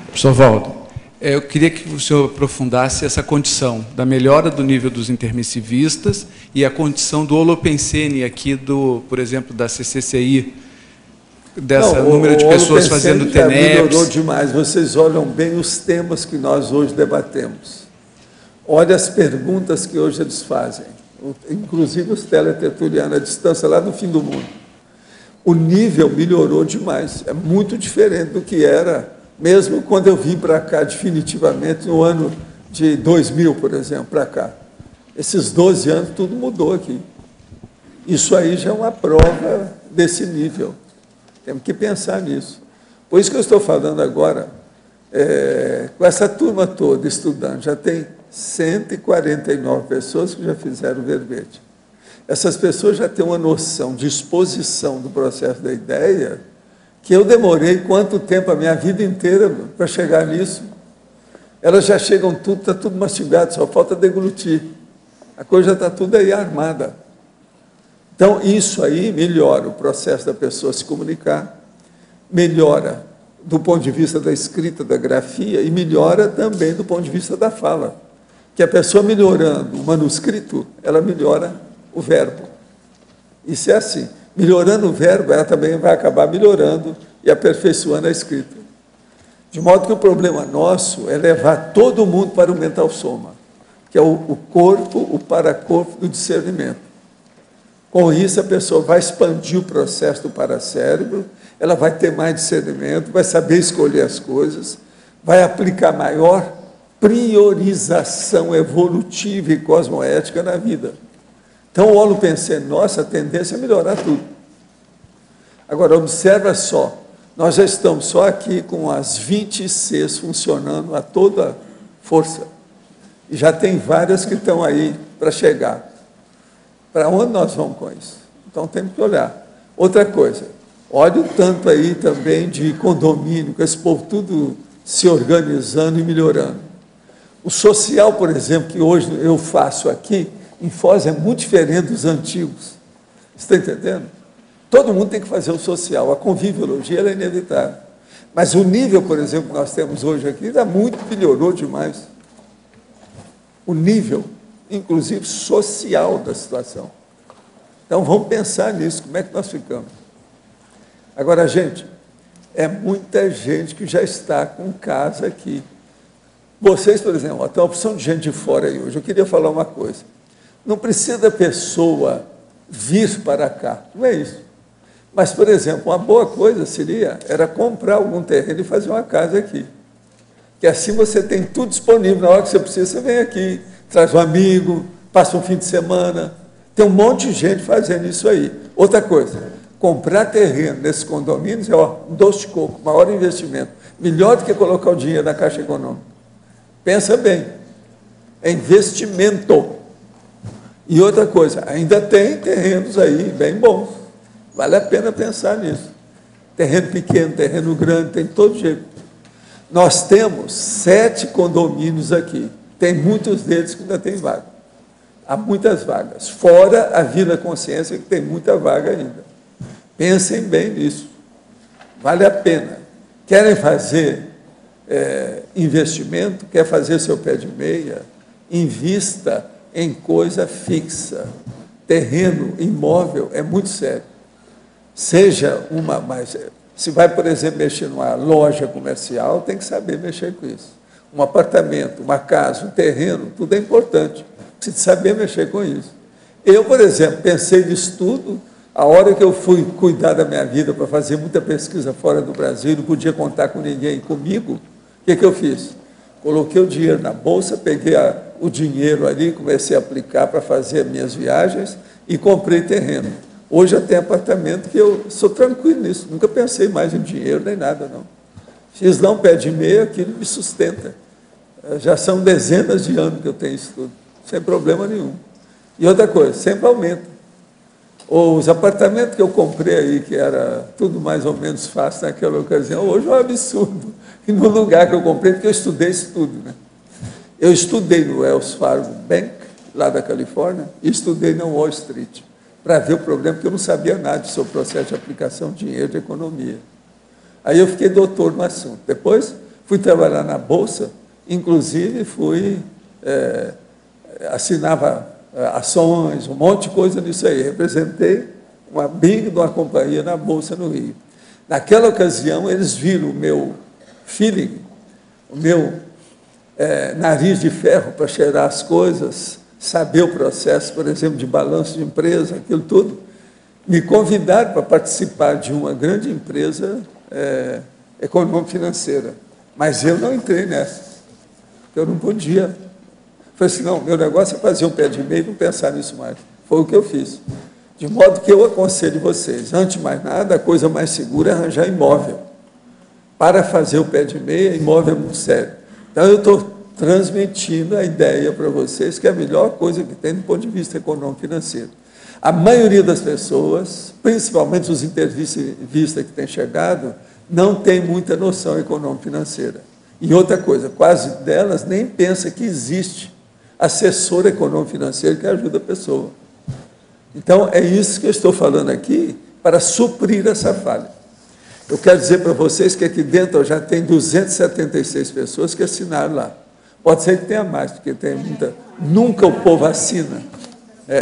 L: Professor Valdo, eu queria que o senhor aprofundasse essa condição da melhora do nível dos intermissivistas e a condição do holopensene aqui, por exemplo, da CCCI, dessa número de pessoas fazendo TENEPs.
B: Melhorou demais. Vocês olham bem os temas que nós hoje debatemos. Olha as perguntas que hoje eles fazem, inclusive os teletertulianos à distância, lá no fim do mundo. O nível melhorou demais. É muito diferente do que era, mesmo quando eu vim para cá definitivamente, no ano de 2000, por exemplo, para cá. Esses 12 anos, tudo mudou aqui. Isso aí já é uma prova desse nível. Temos que pensar nisso. Por isso que eu estou falando agora, com essa turma toda estudando, já tem 149 pessoas que já fizeram o verbete. Essas pessoas já têm uma noção de exposição do processo da ideia, que eu demorei quanto tempo, a minha vida inteira, para chegar nisso. Elas já chegam tudo, está tudo mastigado, só falta deglutir. A coisa já está tudo aí armada. Então, isso aí melhora o processo da pessoa se comunicar, melhora do ponto de vista da escrita, da grafia, e melhora também do ponto de vista da fala. Que a pessoa melhorando o manuscrito, ela melhora o verbo. Isso é assim. Melhorando o verbo, ela também vai acabar melhorando e aperfeiçoando a escrita. De modo que o problema nosso é levar todo mundo para o mental soma, que é o corpo, o paracorpo do discernimento. Com isso, a pessoa vai expandir o processo do paracérebro, ela vai ter mais discernimento, vai saber escolher as coisas, vai aplicar maior priorização evolutiva e cosmoética na vida. Então, o holopensene, nossa tendência é melhorar tudo. Agora, observa só, nós já estamos só aqui com as 20 Cs funcionando a toda força. E já tem várias que estão aí para chegar. Para onde nós vamos com isso? Então, temos que olhar. Outra coisa, olha o tanto aí também de condomínio, com esse povo tudo se organizando e melhorando. O social, por exemplo, que hoje eu faço aqui, em Foz, é muito diferente dos antigos. Você está entendendo? Todo mundo tem que fazer o social. A conviviologia ela é inevitável. Mas o nível, por exemplo, que nós temos hoje aqui, melhorou demais. O nível, inclusive, social da situação. Então, vamos pensar nisso, como é que nós ficamos. Agora, gente, é muita gente que já está com casa aqui. Vocês, por exemplo, tem uma opção de gente de fora aí hoje. Eu queria falar uma coisa. Não precisa da pessoa vir para cá, não é isso. Mas, por exemplo, uma boa coisa era comprar algum terreno e fazer uma casa aqui. Que assim você tem tudo disponível, na hora que você precisa, você vem aqui, traz um amigo, passa um fim de semana. Tem um monte de gente fazendo isso aí. Outra coisa, comprar terreno nesses condomínios é um doce de coco, maior investimento. Melhor do que colocar o dinheiro na Caixa Econômica. Pensa bem, é investimento. E outra coisa, ainda tem terrenos aí bem bons. Vale a pena pensar nisso. Terreno pequeno, terreno grande, tem todo jeito. Nós temos 7 condomínios aqui. Tem muitos deles que ainda tem vaga. Há muitas vagas. Fora a Vila Consciência, que tem muita vaga ainda. Pensem bem nisso. Vale a pena. Querem fazer investimento? Quer fazer seu pé de meia? Invista em coisa fixa. Terreno, imóvel, é muito sério. Seja mas se vai, por exemplo, mexer numa loja comercial, tem que saber mexer com isso. Um apartamento, uma casa, um terreno, tudo é importante. Precisa saber mexer com isso. Eu, por exemplo, pensei nisso tudo, a hora que eu fui cuidar da minha vida para fazer muita pesquisa fora do Brasil, não podia contar com ninguém comigo, o que eu fiz? Coloquei o dinheiro na bolsa, peguei o dinheiro ali, comecei a aplicar para fazer as minhas viagens e comprei terreno. Hoje eu tenho apartamento que eu sou tranquilo nisso, nunca pensei mais em dinheiro nem nada, não. Fiz lá um pé de meia, aquilo me sustenta. Já são dezenas de anos que eu tenho isso tudo, sem problema nenhum. E outra coisa, sempre aumenta. Os apartamentos que eu comprei aí, que era tudo mais ou menos fácil naquela ocasião, hoje é um absurdo. E no lugar que eu comprei, porque eu estudei isso tudo, né? Eu estudei no Wells Fargo Bank, lá da Califórnia, e estudei na Wall Street, para ver o problema, porque eu não sabia nada sobre o processo de aplicação de dinheiro de economia. Aí eu fiquei doutor no assunto. Depois fui trabalhar na Bolsa, inclusive assinava ações, um monte de coisa nisso aí. Representei uma big de uma companhia na Bolsa no Rio. Naquela ocasião, eles viram o meu feeling, o meu nariz de ferro para cheirar as coisas, saber o processo, por exemplo, de balanço de empresa, aquilo tudo. Me convidaram para participar de uma grande empresa econômico-financeira. Mas eu não entrei nessa, porque eu não podia. Falei assim, não, meu negócio é fazer um pé de meia e não pensar nisso mais. Foi o que eu fiz. De modo que eu aconselho vocês, antes de mais nada, a coisa mais segura é arranjar imóvel. Para fazer o pé de meia, imóvel é muito sério. Então, eu estou transmitindo a ideia para vocês que é a melhor coisa que tem do ponto de vista econômico-financeiro. A maioria das pessoas, principalmente os intervistas que têm chegado, não tem muita noção econômico-financeira. E outra coisa, quase delas nem pensa que existe assessor econômico-financeiro que ajuda a pessoa. Então, é isso que eu estou falando aqui para suprir essa falha. Eu quero dizer para vocês que aqui dentro já tem 276 pessoas que assinaram lá. Pode ser que tenha mais, porque tem muita... Nunca o povo assina.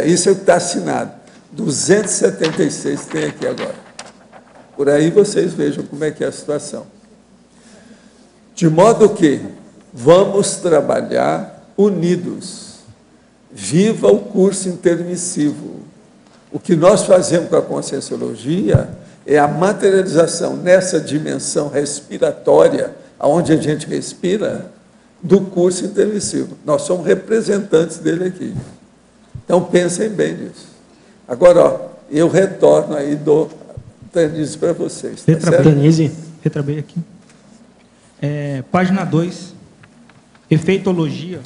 B: Isso é o que está assinado. 276 tem aqui agora. Por aí vocês vejam como é que é a situação. De modo que vamos trabalhar unidos. Viva o curso intermissivo. O que nós fazemos com a Conscienciologia é a materialização nessa dimensão respiratória, onde a gente respira, do curso intermissivo. Nós somos representantes dele aqui. Então, pensem bem nisso. Agora, eu retorno aí do Tanise para vocês. Tá
H: Tanise, letra B aqui. Página 2, efeitologia.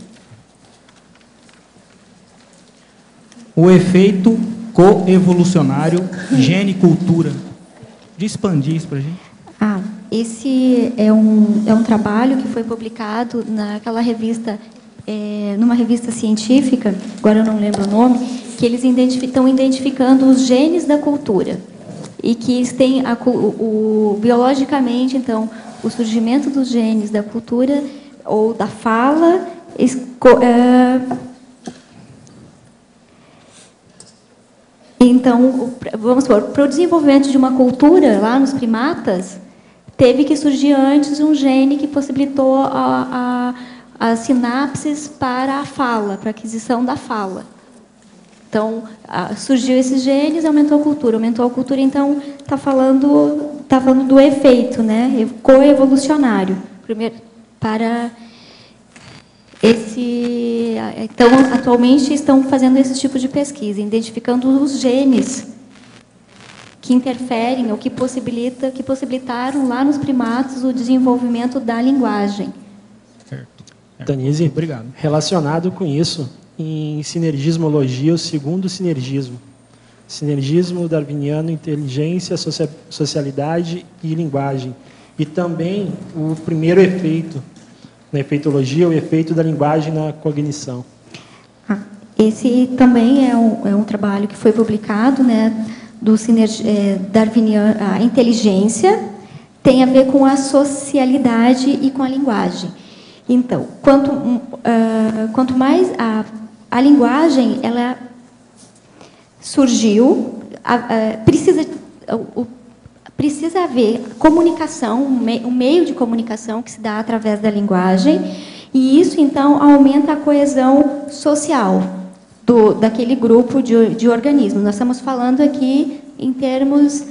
H: O efeito coevolucionário, gene e cultura. De expandir isso para a gente.
A: Esse é um trabalho que foi publicado naquela revista, numa revista científica, agora eu não lembro o nome, que eles estão identificando os genes da cultura. E que tem biologicamente, então, o surgimento dos genes da cultura ou da fala, então, vamos supor, para o desenvolvimento de uma cultura lá nos primatas, teve que surgir antes um gene que possibilitou as sinapses para a fala, para a aquisição da fala. Então, surgiu esses genes, aumentou a cultura, então está falando do efeito, né, coevolucionário. Primeiro, para então, atualmente estão fazendo esse tipo de pesquisa, identificando os genes que interferem ou que possibilitaram lá nos primatas o desenvolvimento da linguagem.
H: Certo. Tanise, obrigado. Relacionado com isso, em sinergismologia, o segundo sinergismo. Sinergismo darwiniano, inteligência, socialidade e linguagem. E também o primeiro efeito, na efeitologia, o efeito da linguagem na cognição.
A: Esse também é um trabalho que foi publicado, né, do darwiniano, a inteligência tem a ver com a socialidade e com a linguagem. Então, quanto mais a linguagem ela surgiu, precisa haver comunicação, um meio de comunicação que se dá através da linguagem, e isso, então, aumenta a coesão social daquele grupo de organismos. Nós estamos falando aqui em termos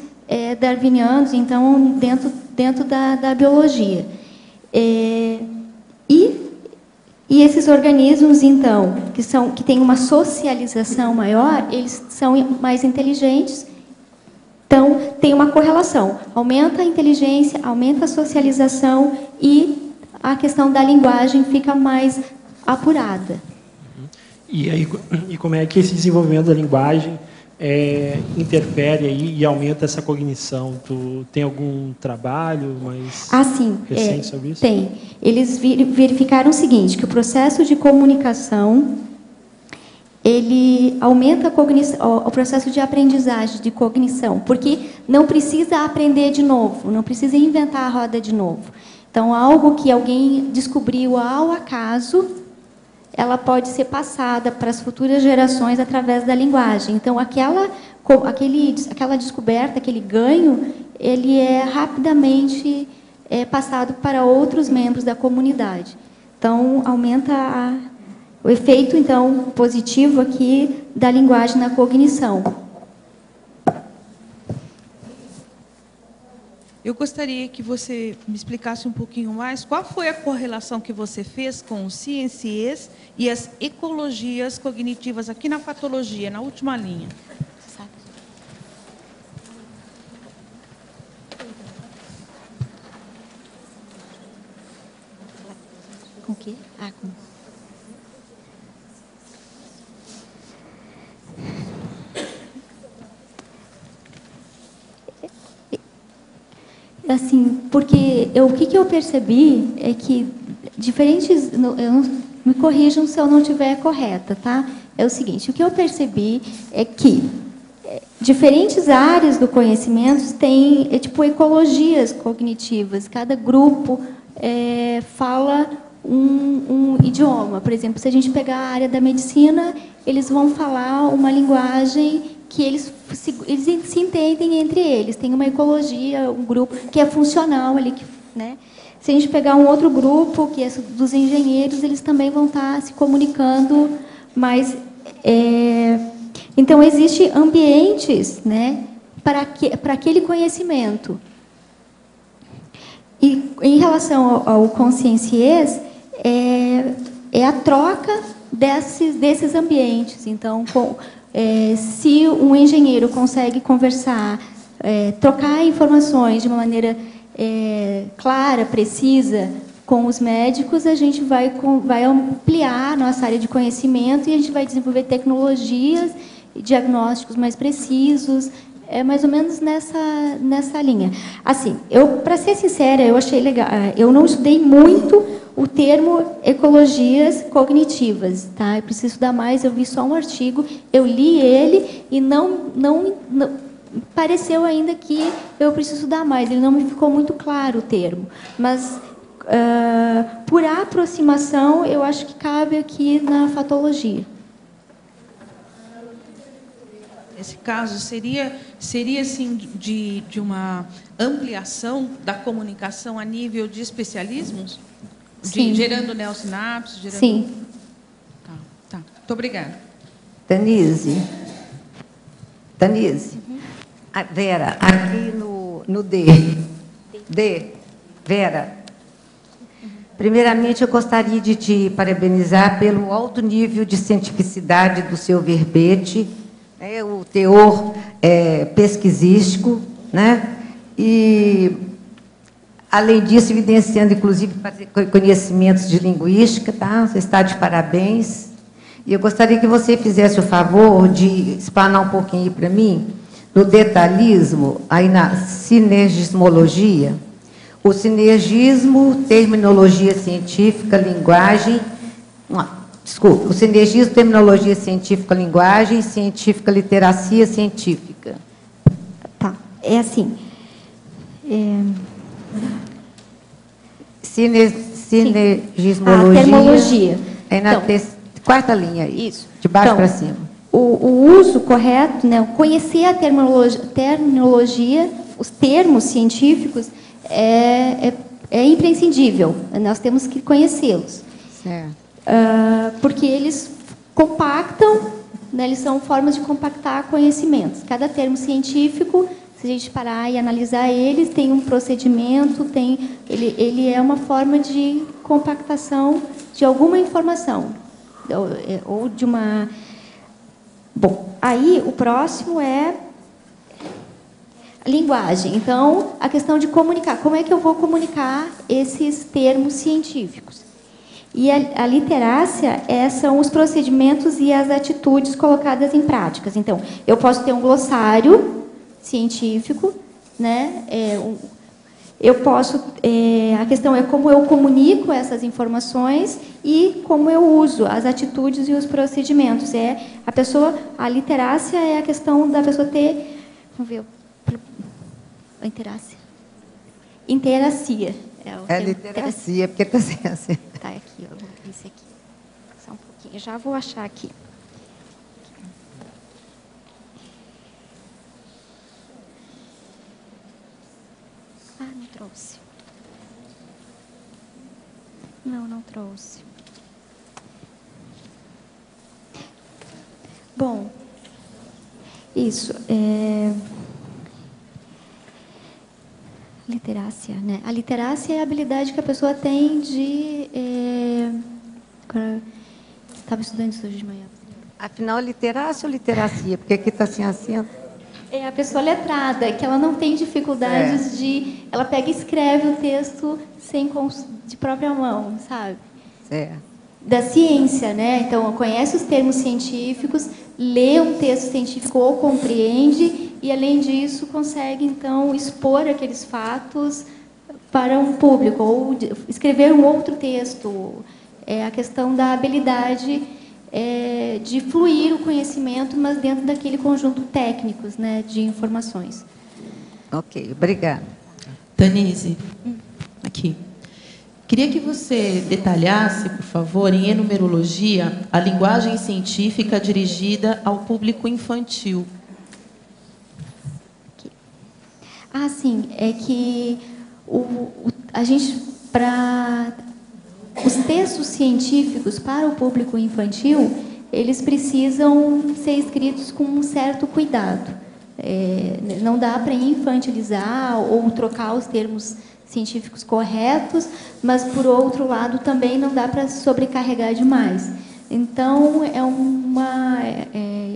A: darwinianos, então, dentro da biologia. E esses organismos, então, que têm uma socialização maior, eles são mais inteligentes. Então, tem uma correlação. Aumenta a inteligência, aumenta a socialização e a questão da linguagem fica mais apurada.
H: E como é que esse desenvolvimento da linguagem interfere aí e aumenta essa cognição? Tu tem algum trabalho mais recente sobre isso?
A: Tem. Eles verificaram o seguinte, que o processo de comunicação, ele aumenta a cognição, o processo de aprendizagem, de cognição, porque não precisa aprender de novo, não precisa inventar a roda de novo. Então, algo que alguém descobriu ao acaso, ela pode ser passada para as futuras gerações através da linguagem. Então, aquela descoberta, aquele ganho, ele é rapidamente passado para outros membros da comunidade. Então, aumenta o efeito, então, positivo aqui da linguagem na cognição.
M: Eu gostaria que você me explicasse um pouquinho mais qual foi a correlação que você fez com os ciências e as ecologias cognitivas aqui na fatologia, na última linha.
A: Com o quê? Assim, porque o que eu percebi é que diferentes, me corrijam se eu não estiver correta, tá? É o seguinte, o que eu percebi é que diferentes áreas do conhecimento têm tipo ecologias cognitivas. Cada grupo fala um idioma. Por exemplo, se a gente pegar a área da medicina, eles vão falar uma linguagem que eles se entendem entre eles. Tem uma ecologia, um grupo que é funcional ali, né? Se a gente pegar um outro grupo, que é dos engenheiros, eles também vão estar se comunicando, mas então existem ambientes, né, para aquele conhecimento. E em relação ao consciências, é a troca desses ambientes. Então, se um engenheiro consegue conversar, trocar informações de uma maneira clara, precisa, com os médicos, a gente vai ampliar a nossa área de conhecimento e a gente vai desenvolver tecnologias e diagnósticos mais precisos. É mais ou menos nessa linha. Assim, para ser sincera, eu achei legal. Eu não estudei muito o termo ecologias cognitivas, tá? Eu preciso estudar mais. Eu vi só um artigo, eu li ele e não pareceu ainda que eu preciso estudar mais. Ele não me ficou muito claro o termo, mas por aproximação, eu acho que cabe aqui na fatologia.
M: Esse caso seria assim, de uma ampliação da comunicação a nível de especialismos?
A: Sim.
M: Gerando neossinapses? Gerando...
A: Sim.
M: Tá. Muito obrigada.
N: Danise. Vera, aqui no D. Vera. Primeiramente, eu gostaria de te parabenizar pelo alto nível de cientificidade do seu verbete, o teor pesquisístico, né? E, além disso, evidenciando, inclusive, conhecimentos de linguística, tá? Você está de parabéns. E eu gostaria que você fizesse o favor de explanar um pouquinho para mim, no detalhismo, aí na sinergismologia, o sinergismo, terminologia científica, linguagem... Desculpa, o sinergismo, terminologia científica, linguagem, científica, literacia científica.
A: Tá, é assim.
N: Sinergismologia.
A: Termologia.
N: É na quarta linha.
A: Isso.
N: De baixo para cima.
A: O uso correto, né, conhecer a terminologia, os termos científicos, é imprescindível. Nós temos que conhecê-los.
N: Certo.
A: Porque eles compactam, né, eles são formas de compactar conhecimentos. Cada termo científico, se a gente parar e analisar eles, tem um procedimento, ele é uma forma de compactação de alguma informação, ou de uma... Bom, aí o próximo é a linguagem. Então, a questão de comunicar. Como é que eu vou comunicar esses termos científicos? E a literácia são os procedimentos e as atitudes colocadas em práticas. Então, eu posso ter um glossário científico, né? Eu posso... a questão é como eu comunico essas informações e como eu uso as atitudes e os procedimentos. A literácia é a questão da pessoa ter... Vamos ver... A interacia.
N: Literacia, porque está assim.
A: Tá, aqui, eu vou ver esse aqui. Só um pouquinho, já vou achar aqui. Não trouxe. Não trouxe. Bom, isso. Literácia, né? A literácia é a habilidade que a pessoa tem de... Estava estudando isso hoje de manhã.
N: Afinal, literácia ou literacia? Porque aqui está assim.
A: É a pessoa letrada, que ela não tem dificuldades de... Ela pega e escreve o texto de própria mão, sabe? Da ciência, né? Então, conhece os termos científicos, lê um texto científico ou compreende... E, além disso, consegue, então, expor aqueles fatos para um público, ou escrever um outro texto. É a questão da habilidade de fluir o conhecimento, mas dentro daquele conjunto técnicos, né, de informações.
N: Ok, obrigada.
O: Tanise, aqui. Queria que você detalhasse, por favor, em enumerologia, a linguagem científica dirigida ao público infantil.
A: Sim, é que a gente, para os textos científicos para o público infantil, eles precisam ser escritos com um certo cuidado. Não dá para infantilizar ou trocar os termos científicos corretos, mas, por outro lado, também não dá para sobrecarregar demais. Então,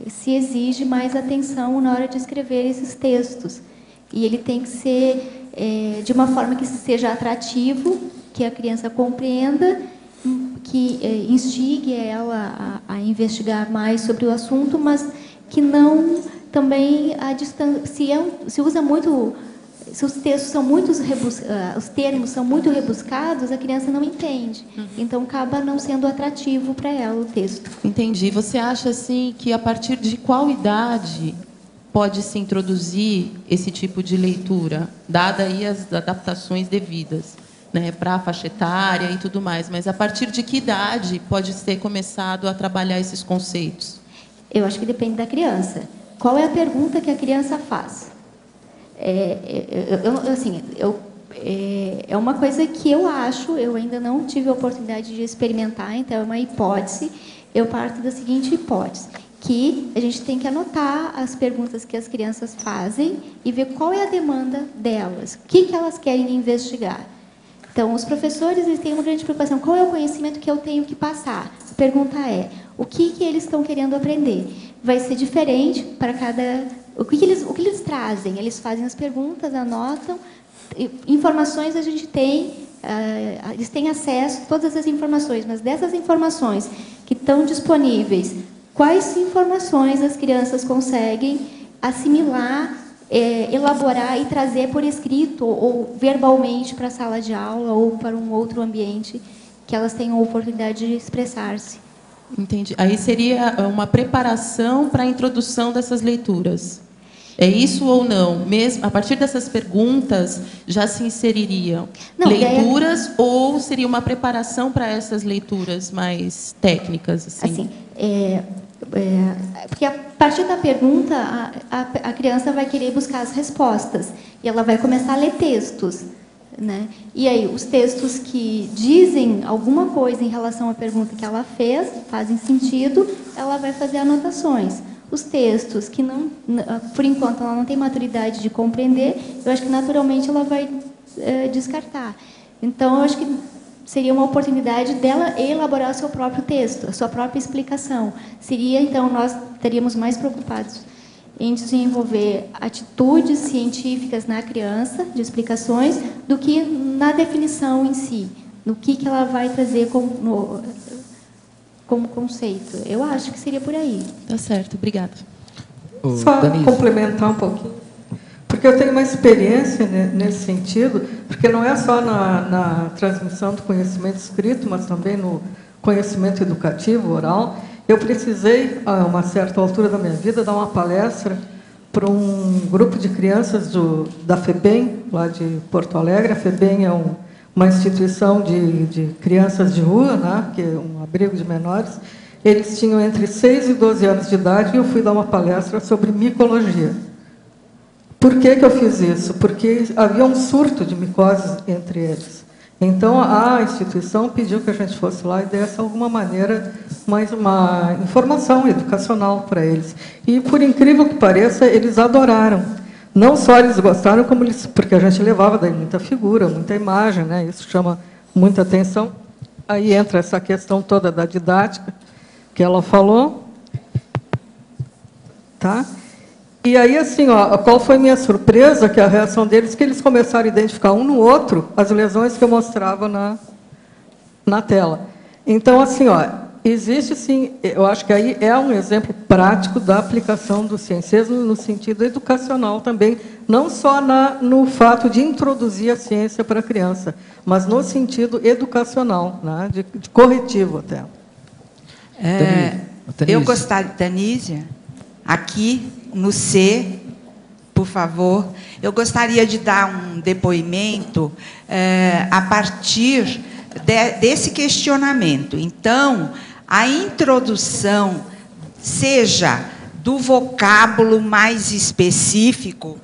A: se exige mais atenção na hora de escrever esses textos. E ele tem que ser de uma forma que seja atrativo, que a criança compreenda, que instigue ela a investigar mais sobre o assunto, mas que não também a distância. Se usa muito, se os textos são os termos são muito rebuscados, a criança não entende. Então acaba não sendo atrativo para ela o texto.
O: Entendi. Você acha assim que a partir de qual idade pode-se introduzir esse tipo de leitura, dada aí as adaptações devidas, né, para a faixa etária e tudo mais, mas a partir de que idade pode ser começado a trabalhar esses conceitos?
A: Eu acho que depende da criança. Qual é a pergunta que a criança faz? É uma coisa que eu acho, eu ainda não tive a oportunidade de experimentar, então é uma hipótese, eu parto da seguinte hipótese, que a gente tem que anotar as perguntas que as crianças fazem e ver qual é a demanda delas, o que elas querem investigar. Então, os professores eles têm uma grande preocupação, qual é o conhecimento que eu tenho que passar? A pergunta é, o que eles estão querendo aprender? Vai ser diferente para cada... O que eles trazem? Eles fazem as perguntas, anotam, informações a gente tem, eles têm acesso a todas as informações, mas dessas informações que estão disponíveis, quais informações as crianças conseguem assimilar, elaborar e trazer por escrito ou verbalmente para a sala de aula ou para um outro ambiente que elas tenham a oportunidade de expressar-se.
O: Entendi. Aí seria uma preparação para a introdução dessas leituras. É isso ou não? Mesmo a partir dessas perguntas já se inseririam leituras ou seria uma preparação para essas leituras mais técnicas? Assim,
A: porque a partir da pergunta a criança vai querer buscar as respostas e ela vai começar a ler textos, né? E aí os textos que dizem alguma coisa em relação à pergunta que ela fez, fazem sentido, ela vai fazer anotações. Os textos que não, por enquanto ela não tem maturidade de compreender, eu acho que naturalmente ela vai descartar. Então eu acho que seria uma oportunidade dela elaborar o seu próprio texto, a sua própria explicação. Seria, então, nós estaríamos mais preocupados em desenvolver atitudes científicas na criança, de explicações, do que na definição em si. no que ela vai trazer como conceito. Eu acho que seria por aí.
O: Tá certo, obrigada.
P: Só complementar um pouquinho, porque eu tenho uma experiência nesse sentido, porque não é só na transmissão do conhecimento escrito, mas também no conhecimento educativo, oral. Eu precisei, a uma certa altura da minha vida, dar uma palestra para um grupo de crianças da FEBEM, lá de Porto Alegre. A FEBEM é uma instituição de crianças de rua, né, que é um abrigo de menores. Eles tinham entre 6 e 12 anos de idade e eu fui dar uma palestra sobre micologia. Por que eu fiz isso? Porque havia um surto de micoses entre eles. Então, a instituição pediu que a gente fosse lá e desse, de alguma maneira, mais uma informação educacional para eles. E, por incrível que pareça, eles adoraram. Não só eles gostaram, como eles, porque a gente levava daí muita figura, muita imagem, né? Isso chama muita atenção. Aí entra essa questão toda da didática, que ela falou. Tá? E aí, assim, qual foi minha surpresa, que a reação deles, que eles começaram a identificar um no outro as lesões que eu mostrava na tela. Então, assim, existe, sim, eu acho que aí é um exemplo prático da aplicação do Ciências no sentido educacional também, não só no fato de introduzir a ciência para a criança, mas no sentido educacional, né, de corretivo até.
Q: Eu gostaria, Tanísia, aqui no C, por favor, eu gostaria de dar um depoimento a partir desse questionamento. Então, a introdução, seja do vocábulo mais específico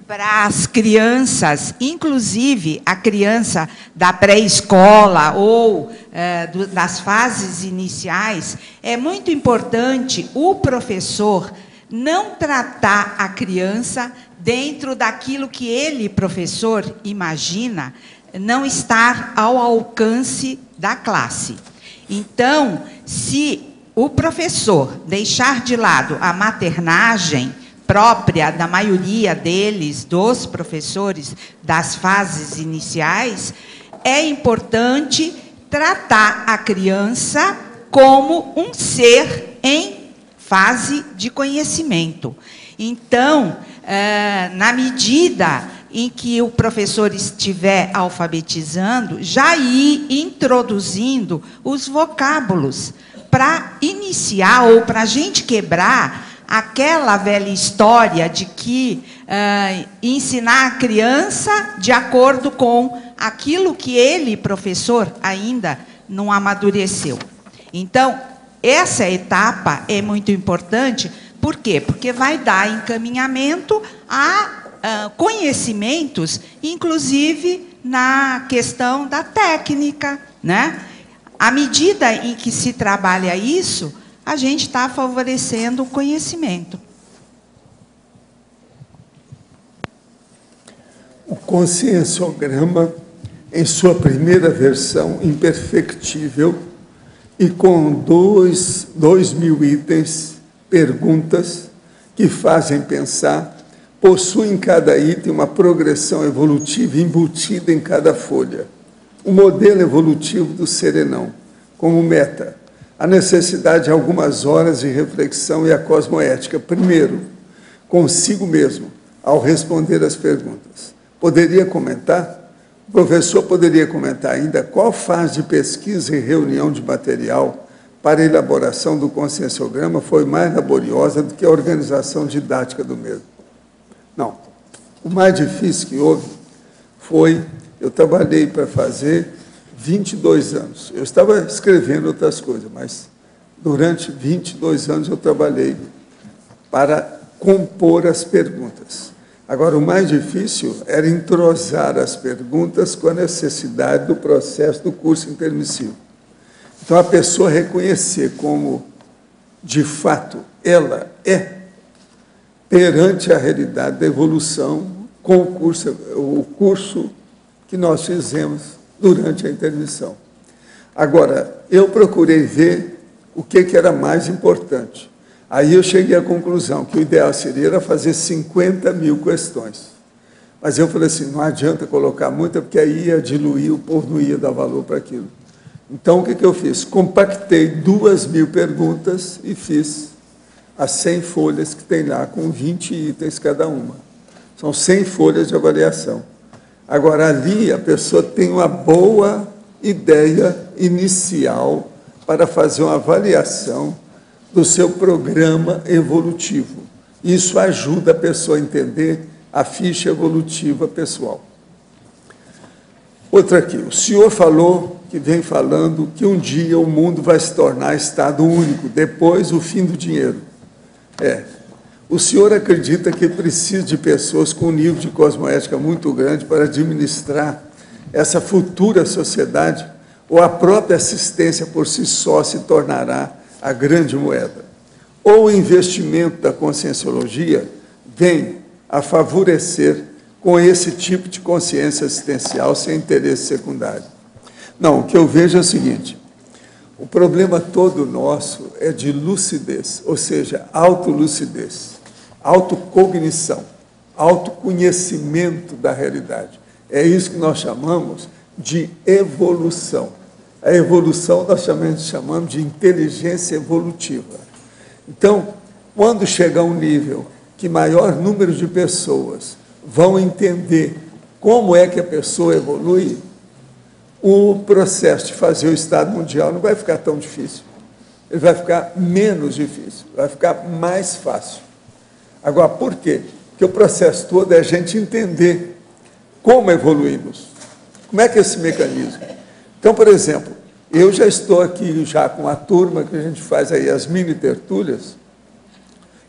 Q: para as crianças, inclusive a criança da pré-escola ou das fases iniciais, é muito importante o professor não tratar a criança dentro daquilo que ele, professor, imagina não estar ao alcance da classe. Então, se o professor deixar de lado a maternagem própria da maioria deles, dos professores das fases iniciais, é importante tratar a criança como um ser em fase de conhecimento. Então, na medida em que o professor estiver alfabetizando, já ir introduzindo os vocábulos para iniciar ou para a gente quebrar aquela velha história de que ensinar a criança de acordo com aquilo que ele, professor, ainda não amadureceu. Então, essa etapa é muito importante. Por quê? Porque vai dar encaminhamento a conhecimentos, inclusive na questão da técnica, né? À medida em que se trabalha isso, a gente está favorecendo o conhecimento.
B: O conscienciograma, em sua primeira versão, imperfectível, e com 2.000 itens, perguntas, que fazem pensar, possui em cada item uma progressão evolutiva embutida em cada folha. O modelo evolutivo do serenão, como meta, a necessidade de algumas horas de reflexão e a cosmoética. Primeiro, consigo mesmo, ao responder as perguntas. Poderia comentar? O professor poderia comentar ainda qual fase de pesquisa e reunião de material para a elaboração do conscienciograma foi mais laboriosa do que a organização didática do mesmo? Não. O mais difícil que houve foi, eu trabalhei para fazer 22 anos. Eu estava escrevendo outras coisas, mas durante 22 anos eu trabalhei para compor as perguntas. Agora, o mais difícil era entrosar as perguntas com a necessidade do processo do curso intermissivo. Então, a pessoa reconhecer como, de fato, ela é, perante a realidade da evolução, com o curso que nós fizemos durante a intermissão. Agora, eu procurei ver o que era mais importante. Aí eu cheguei à conclusão que o ideal seria fazer 50.000 questões. Mas eu falei assim, não adianta colocar muita, porque aí ia diluir, o povo não ia dar valor para aquilo. Então, o que eu fiz? Compactei 2.000 perguntas e fiz as 100 folhas que tem lá, com 20 itens cada uma. São 100 folhas de avaliação. Agora, ali, a pessoa tem uma boa ideia inicial para fazer uma avaliação do seu programa evolutivo. Isso ajuda a pessoa a entender a ficha evolutiva pessoal. Outra aqui, o senhor falou, que vem falando, que um dia o mundo vai se tornar Estado único, depois o fim do dinheiro. O senhor acredita que precisa de pessoas com um nível de cosmoética muito grande para administrar essa futura sociedade, ou a própria assistência por si só se tornará a grande moeda? Ou o investimento da conscienciologia vem a favorecer com esse tipo de consciência assistencial sem interesse secundário? Não, o que eu vejo é o seguinte, o problema todo nosso é de lucidez, ou seja, autolucidez, autocognição, autoconhecimento da realidade. É isso que nós chamamos de evolução. A evolução nós chamamos de inteligência evolutiva. Então, quando chegar um nível que maior número de pessoas vão entender como é que a pessoa evolui, o processo de fazer o Estado Mundial não vai ficar tão difícil. Ele vai ficar menos difícil, vai ficar mais fácil. Agora, por quê? Porque o processo todo é a gente entender como evoluímos. Como é que é esse mecanismo? Então, por exemplo, eu já estou aqui já com a turma que a gente faz aí as mini tertúlias,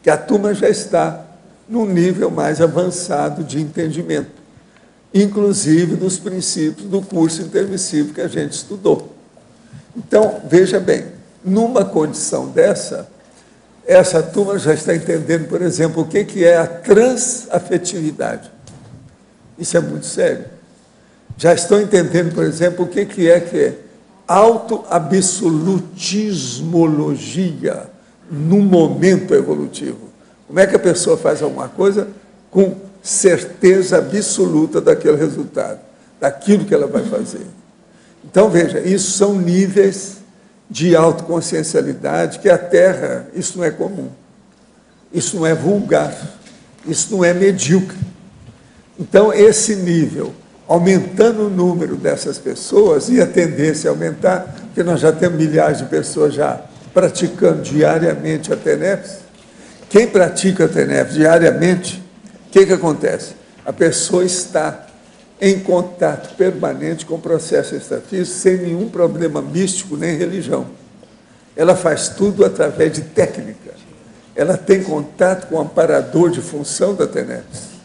B: que a turma já está num nível mais avançado de entendimento, inclusive dos princípios do curso intermissivo que a gente estudou. Então, veja bem, numa condição dessa, essa turma já está entendendo, por exemplo, o que é a transafetividade. Isso é muito sério. Já estão entendendo, por exemplo, o que é autoabsolutismologia no momento evolutivo. Como é que a pessoa faz alguma coisa com certeza absoluta daquele resultado, daquilo que ela vai fazer. Então, veja, isso são níveis de autoconsciencialidade que a Terra, isso não é comum, isso não é vulgar, isso não é medíocre. Então, esse nível, aumentando o número dessas pessoas, e a tendência a aumentar, porque nós já temos milhares de pessoas já praticando diariamente a TENEPS. Quem pratica a TENEPS diariamente, o que acontece? A pessoa está em contato permanente com o processo extrafísico, sem nenhum problema místico nem religião. Ela faz tudo através de técnica. Ela tem contato com o amparador de função da TENEPS.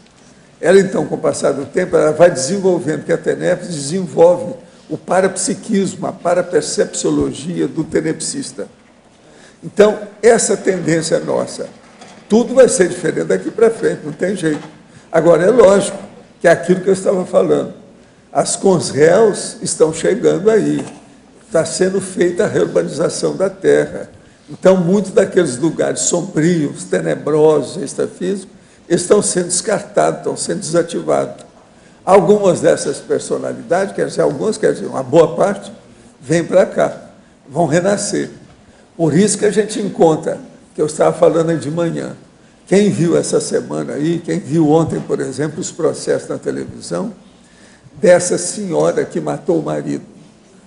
B: Ela, então, com o passar do tempo, ela vai desenvolvendo, porque a TENEPS desenvolve o parapsiquismo, a parapercepciologia do tenepsista. Então, essa tendência nossa, tudo vai ser diferente daqui para frente, não tem jeito. Agora, é lógico que é aquilo que eu estava falando. As consréus estão chegando aí. Está sendo feita a reurbanização da Terra. Então, muitos daqueles lugares sombrios, tenebrosos, extrafísicos, estão sendo descartados, estão sendo desativados. Algumas dessas personalidades, quer dizer, algumas, quer dizer, uma boa parte, vêm para cá, vão renascer. Por isso que a gente encontra, que eu estava falando aí de manhã, quem viu essa semana aí, quem viu ontem, por exemplo, os processos na televisão, dessa senhora que matou o marido.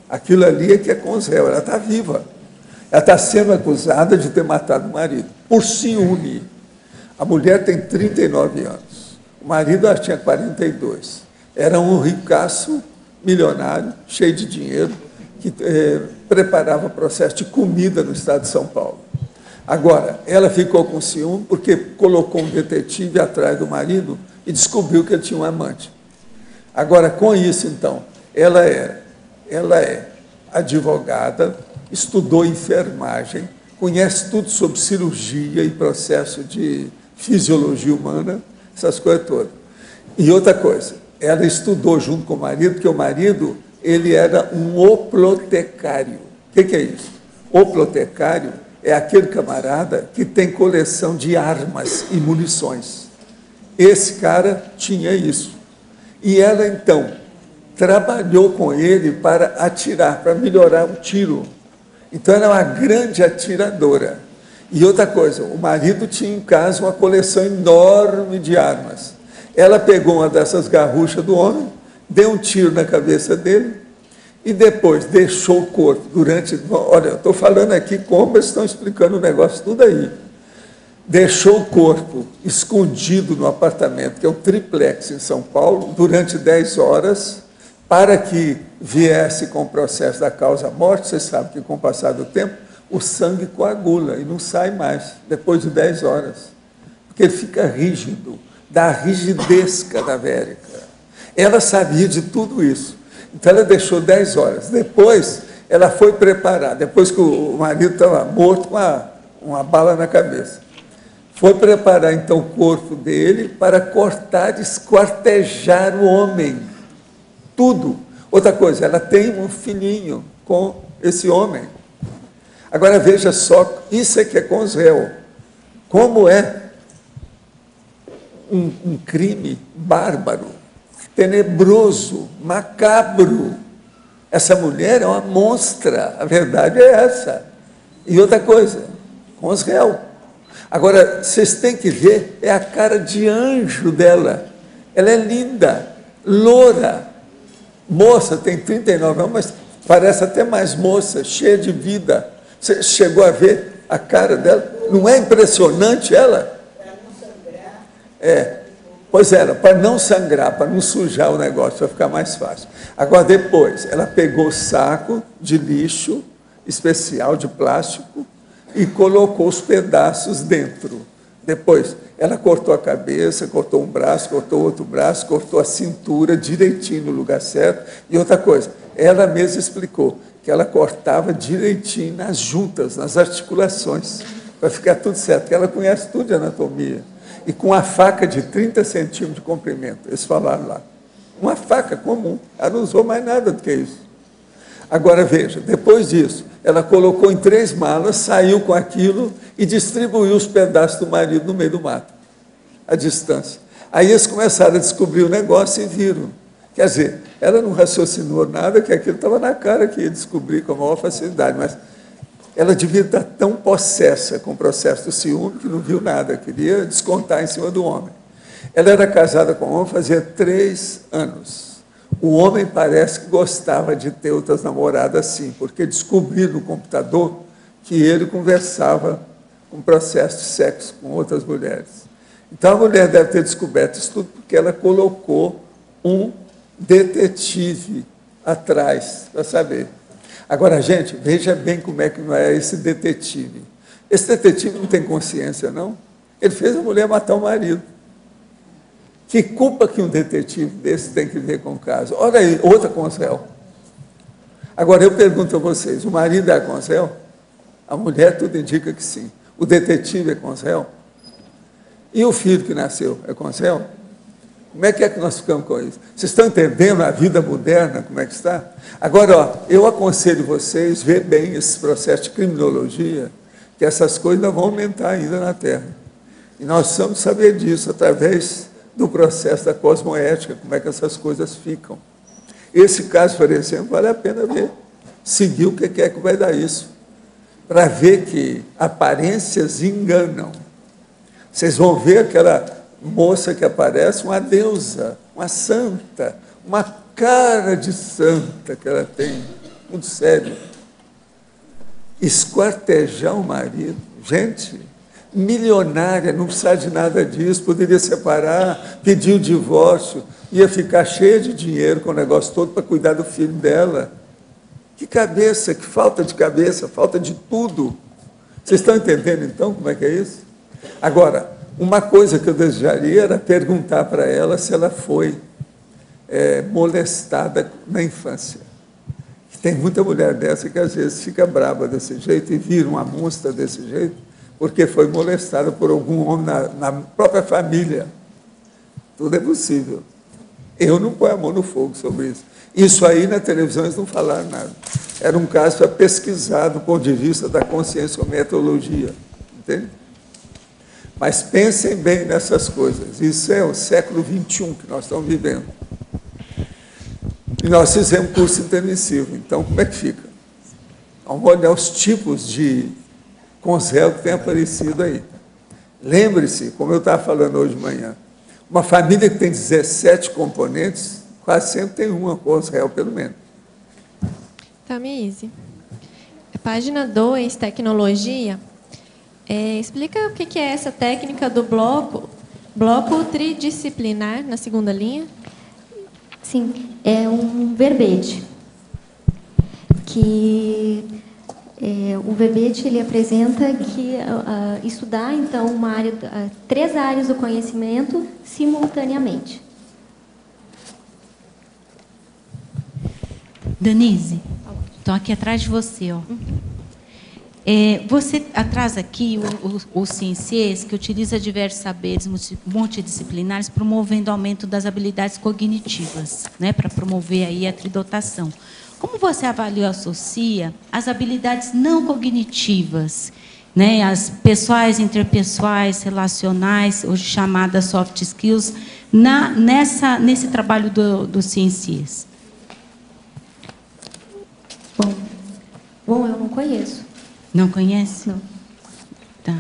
B: Aquilo ali é que é consréu, ela está viva. Ela está sendo acusada de ter matado o marido, por ciúme. A mulher tem 39 anos, o marido ela tinha 42. Era um ricaço milionário, cheio de dinheiro, que preparava processo de comida no estado de São Paulo. Agora, ela ficou com ciúme porque colocou um detetive atrás do marido e descobriu que ele tinha um amante. Agora, com isso, então, ela é advogada, estudou enfermagem, conhece tudo sobre cirurgia e processo de fisiologia humana, essas coisas todas. E outra coisa, ela estudou junto com o marido, porque o marido, ele era um oplotecário. O que é isso? Oplotecário é aquele camarada que tem coleção de armas e munições. Esse cara tinha isso. E ela, então, trabalhou com ele para atirar, para melhorar o tiro. Então, ela é uma grande atiradora. E outra coisa, o marido tinha em casa uma coleção enorme de armas. Ela pegou uma dessas garruchas do homem, deu um tiro na cabeça dele e depois deixou o corpo durante... Olha, eu estou falando aqui como eles estão explicando o negócio tudo aí. Deixou o corpo escondido no apartamento, que é um triplex em São Paulo, durante 10 horas, para que viesse com o processo da causa-morte. Você sabe que, com o passar do tempo, o sangue coagula e não sai mais, depois de 10 horas. Porque ele fica rígido, dá rigidez cadavérica. Ela sabia de tudo isso. Então, ela deixou 10 horas. Depois, ela foi preparar, depois que o marido estava morto com uma bala na cabeça. Foi preparar, então, o corpo dele para cortar, esquartejar o homem. Tudo. Outra coisa, ela tem um filhinho com esse homem. Agora, veja só, isso é que é consréu. Como é um crime bárbaro, tenebroso, macabro. Essa mulher é uma monstra, a verdade é essa. E outra coisa, consréu. Agora, vocês têm que ver, é a cara de anjo dela. Ela é linda, loura, moça, tem 39 anos, mas parece até mais moça, cheia de vida. Você chegou a ver a cara dela? Não é impressionante ela? Pois era, para não sangrar, para não sujar o negócio, para ficar mais fácil. Agora, depois, ela pegou o saco de lixo especial, de plástico, e colocou os pedaços dentro. Depois, ela cortou a cabeça, cortou um braço, cortou outro braço, cortou a cintura direitinho no lugar certo. E outra coisa, ela mesma explicou que ela cortava direitinho nas juntas, nas articulações, para ficar tudo certo, porque ela conhece tudo de anatomia. E com a faca de 30 centímetros de comprimento, eles falaram lá. Uma faca comum, ela não usou mais nada do que isso. Agora, veja, depois disso, ela colocou em 3 malas, saiu com aquilo e distribuiu os pedaços do marido no meio do mato, à distância. Aí eles começaram a descobrir o negócio e viram. Quer dizer, ela não raciocinou nada, que aquilo estava na cara que ia descobrir com a maior facilidade, mas ela devia estar tão possessa com o processo do ciúme que não viu nada, queria descontar em cima do homem. Ela era casada com um homem fazia 3 anos. O homem parece que gostava de ter outras namoradas assim, porque descobriu no computador que ele conversava com processo de sexo com outras mulheres. Então, a mulher deve ter descoberto isso tudo porque ela colocou um detetive atrás para saber. Agora, gente, veja bem como é que não é esse detetive. Esse detetive não tem consciência, não? Ele fez a mulher matar o marido. Que culpa que um detetive desse tem que ver com o caso? Olha aí, outra consréu. Agora, eu pergunto a vocês, o marido é consréu? A mulher, tudo indica que sim. O detetive é consréu? E o filho que nasceu é consréu? Como é que nós ficamos com isso? Vocês estão entendendo a vida moderna, como é que está? Agora, ó, eu aconselho vocês a ver bem esse processo de criminologia, que essas coisas não vão aumentar ainda na Terra. E nós precisamos saber disso através do processo da cosmoética, como é que essas coisas ficam. Esse caso, por exemplo, vale a pena ver, seguir o que é que vai dar isso, para ver que aparências enganam. Vocês vão ver aquela moça que aparece, uma deusa, uma santa, uma cara de santa que ela tem, muito sério. Esquartejar o marido, gente, milionária, não precisava de nada disso, poderia separar, pedir o divórcio, ia ficar cheia de dinheiro com o negócio todo para cuidar do filho dela. Que cabeça, que falta de cabeça, falta de tudo. Vocês estão entendendo, então, como é que é isso? Agora, uma coisa que eu desejaria era perguntar para ela se ela foi molestada na infância. Tem muita mulher dessa que, às vezes, fica brava desse jeito e vira uma monstra desse jeito, porque foi molestada por algum homem na própria família. Tudo é possível. Eu não ponho a mão no fogo sobre isso. Isso aí, na televisão, eles não falaram nada. Era um caso para pesquisar do ponto de vista da conscienciometologia. Entende? Mas pensem bem nessas coisas. Isso é o século XXI que nós estamos vivendo. E nós fizemos curso intermissivo. Então, como é que fica? Vamos olhar os tipos de CONSREL que tem aparecido aí. Lembre-se, como eu estava falando hoje de manhã, uma família que tem 17 componentes, quase sempre tem uma CONSREL, pelo menos.
R: Tamise, página 2, tecnologia. Explica o que é essa técnica do bloco tridisciplinar, na segunda linha.
A: Sim, é um verbete, que o verbete ele apresenta que estudar, então, três áreas do conhecimento simultaneamente.
S: Danise, estou aqui atrás de você, ó. Você atrás aqui o CIENCIES, que utiliza diversos saberes multidisciplinares, promovendo o aumento das habilidades cognitivas, né, para promover aí a tridotação. Como você avalia ou associa as habilidades não cognitivas, né, as pessoais, interpessoais, relacionais, hoje chamadas soft skills, nesse trabalho do CIENCIES?
A: Bom, eu não conheço.
S: Não conhece?
A: Não.
S: Tá.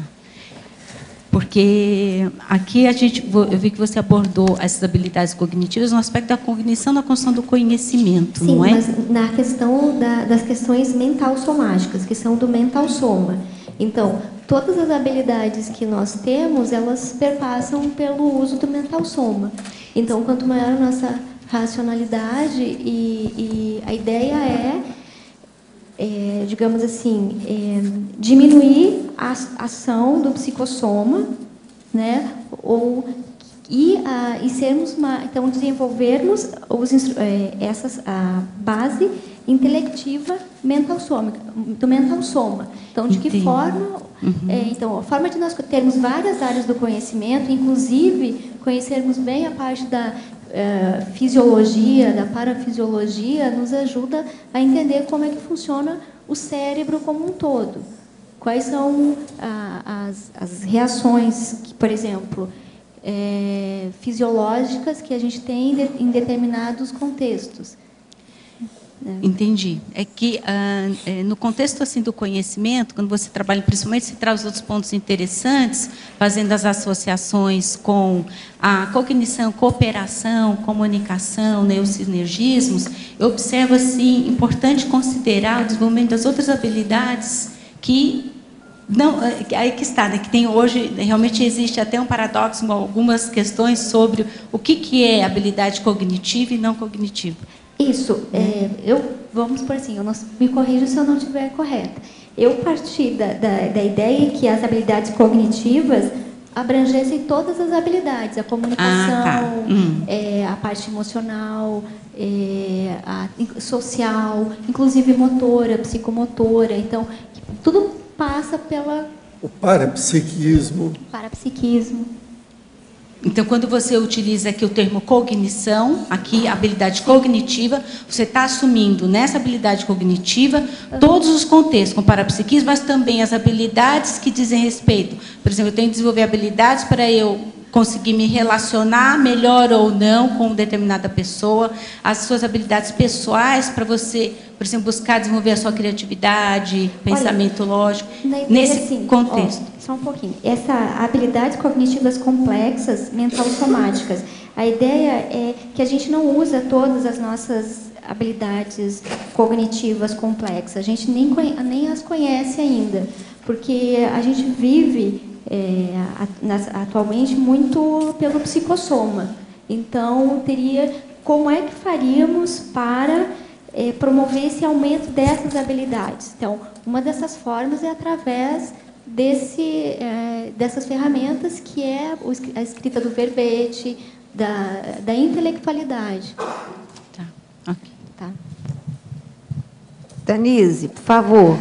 S: Porque aqui eu vi que você abordou essas habilidades cognitivas no aspecto da cognição, da construção do conhecimento,
A: sim,
S: não é?
A: Mas na questão das questões mental-somáticas, que são do mental-soma. Então, todas as habilidades que nós temos, elas perpassam pelo uso do mental-soma. Então, quanto maior a nossa racionalidade, e a ideia digamos assim, diminuir a ação do psicossoma, né? E sermos então desenvolvermos a base intelectiva do mental soma. Então, de que forma? Então, a forma de nós termos várias áreas do conhecimento, inclusive conhecermos bem a parte da fisiologia, da parafisiologia, nos ajuda a entender como é que funciona o cérebro como um todo. Quais são as reações, por exemplo, fisiológicas que a gente tem em determinados contextos.
S: Entendi. É que no contexto assim do conhecimento, quando você trabalha, principalmente se traz outros pontos interessantes, fazendo as associações com a cognição, cooperação, comunicação, né, os sinergismos, eu observo assim importante considerar o desenvolvimento das outras habilidades que não, aí que está, né, que tem hoje, realmente existe até um paradoxo, algumas questões sobre o que é habilidade cognitiva e não cognitiva.
A: Isso, vamos por assim, me corrijo se eu não estiver correta. Eu parti da ideia que as habilidades cognitivas abrangessem todas as habilidades, a comunicação, a parte emocional, a social, inclusive motora, psicomotora. Então, tudo passa
B: o parapsiquismo.
S: Então, quando você utiliza aqui o termo cognição, aqui habilidade cognitiva, você está assumindo nessa habilidade cognitiva todos os contextos, com parapsiquismo, mas também as habilidades que dizem respeito. Por exemplo, eu tenho que desenvolver habilidades para eu conseguir me relacionar melhor ou não com determinada pessoa, as suas habilidades pessoais para você, por exemplo, buscar desenvolver a sua criatividade, pensamento lógico, nesse contexto.
A: Só um pouquinho. Essas habilidades cognitivas complexas, mental-somáticas, a ideia é que a gente não usa todas as nossas habilidades cognitivas complexas, a gente nem as conhece ainda, porque a gente vive atualmente muito pelo psicossoma. Então, como é que faríamos para promover esse aumento dessas habilidades? Então, uma dessas formas é através dessas ferramentas que é a escrita do verbete, da intelectualidade.
S: Tá, ok.
A: Tá.
N: Danise, por favor.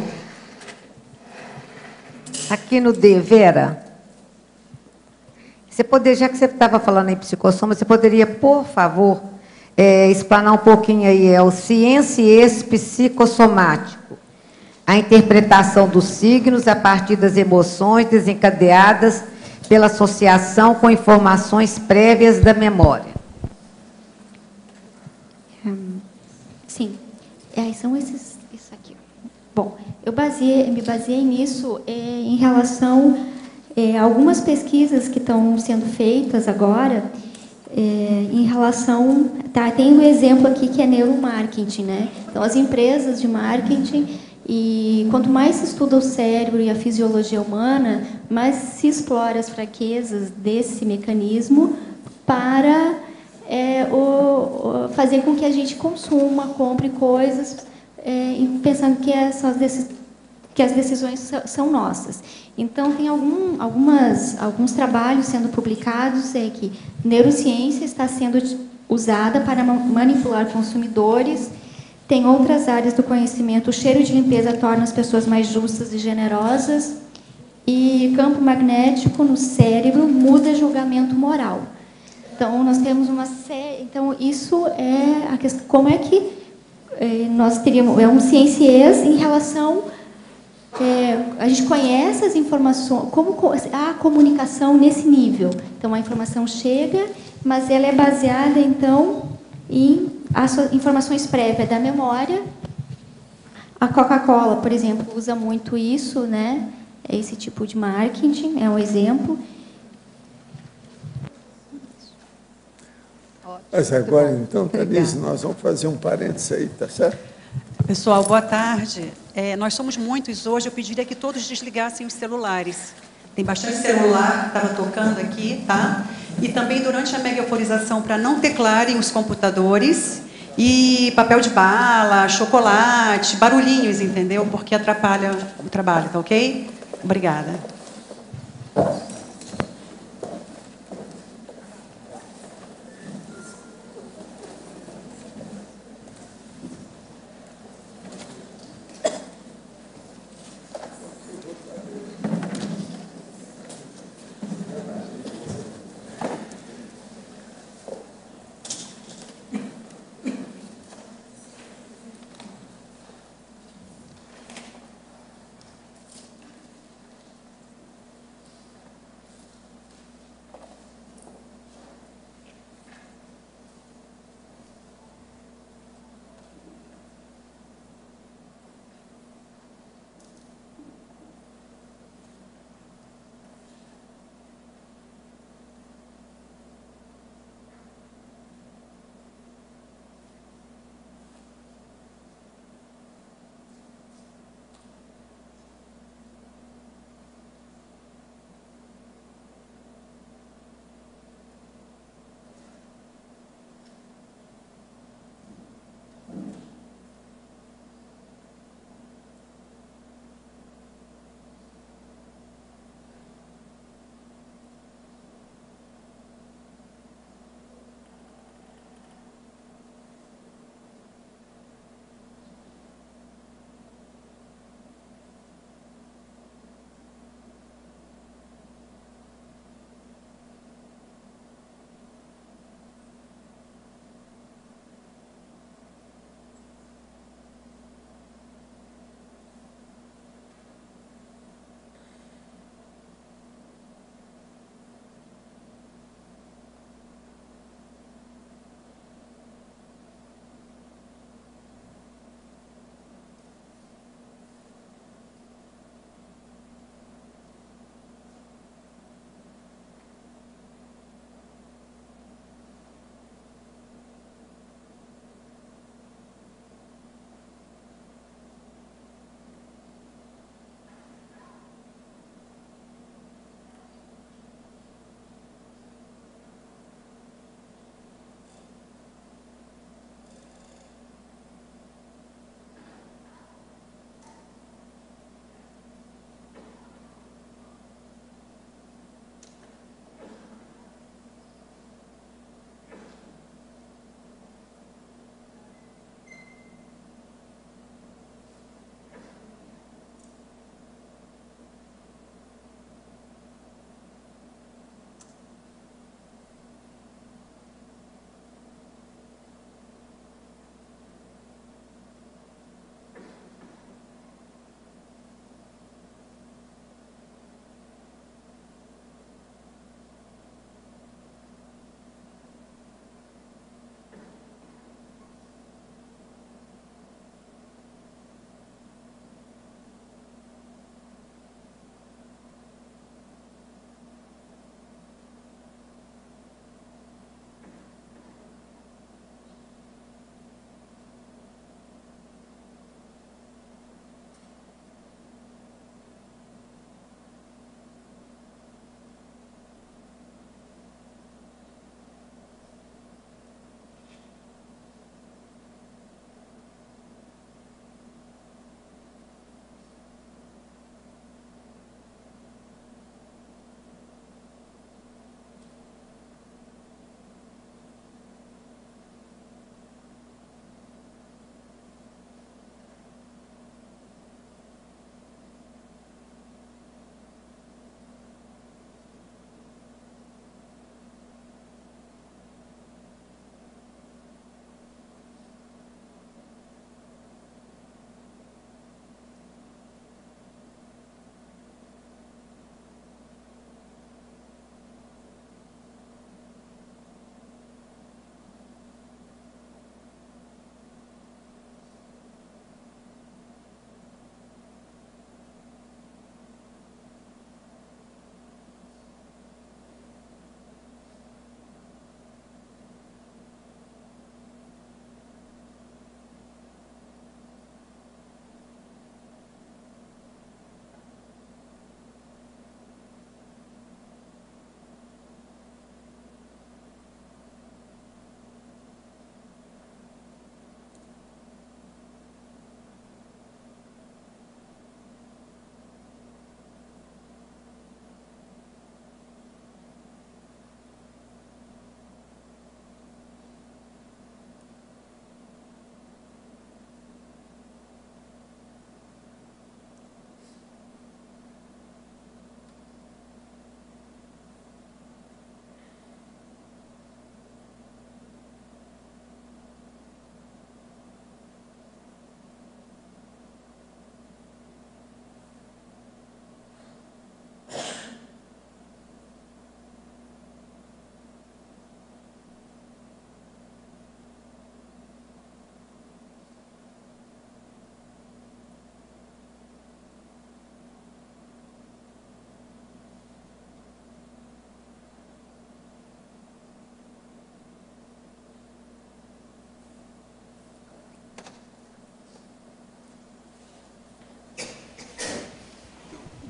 N: Aqui no D, Vera, já que você estava falando em psicossoma, você poderia, por favor, explanar um pouquinho aí, o CIENCIES psicossomático, a interpretação dos signos a partir das emoções desencadeadas pela associação com informações prévias da memória.
A: Sim. São isso aqui. Bom, eu me baseei nisso em relação a algumas pesquisas que estão sendo feitas agora, em relação... tem um exemplo aqui que é neuromarketing, né? Então, as empresas de marketing, e quanto mais se estuda o cérebro e a fisiologia humana, mais se explora as fraquezas desse mecanismo para fazer com que a gente consuma, compre coisas, pensando que as decisões são nossas. Então, tem alguns trabalhos sendo publicados que neurociência está sendo usada para manipular consumidores. Tem outras áreas do conhecimento. O cheiro de limpeza torna as pessoas mais justas e generosas. E campo magnético no cérebro muda julgamento moral. Então, nós temos uma série... Então, isso é a questão. Como é que nós teríamos... É um ciênciês em relação... a gente conhece as informações... Como a comunicação nesse nível. Então, a informação chega, mas ela é baseada, então, em as informações prévias da memória. A Coca-Cola, por exemplo, usa muito isso, né? Esse tipo de marketing, é um exemplo.
B: Mas agora, então, Tanise, nós vamos fazer um parênteses aí, tá certo?
T: Pessoal, boa tarde. Nós somos muitos hoje, eu pediria que todos desligassem os celulares. Tem bastante celular que estava tocando aqui, tá? E também durante a megafonização, para não teclarem os computadores, e papel de bala, chocolate, barulhinhos, entendeu? Porque atrapalha o trabalho, tá ok? Obrigada.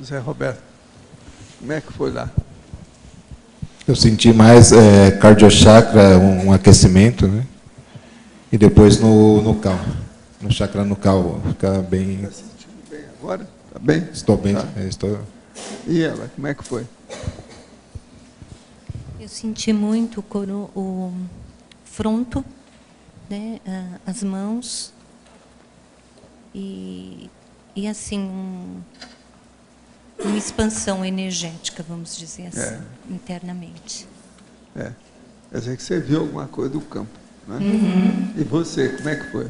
B: Zé Roberto, como é que foi lá?
U: Eu senti mais cardiochakra, um aquecimento, né? E depois no cal. No chakra no cal, fica bem...
B: Está sentindo bem agora? Está bem?
U: Estou bem.
B: Tá.
U: Estou...
B: E ela, como é que foi?
V: Eu senti muito o fronto, né, as mãos, e assim, uma expansão energética, vamos dizer assim, internamente.
B: Quer dizer que você viu alguma coisa do campo, né?
W: Uhum.
B: E você, como é que foi?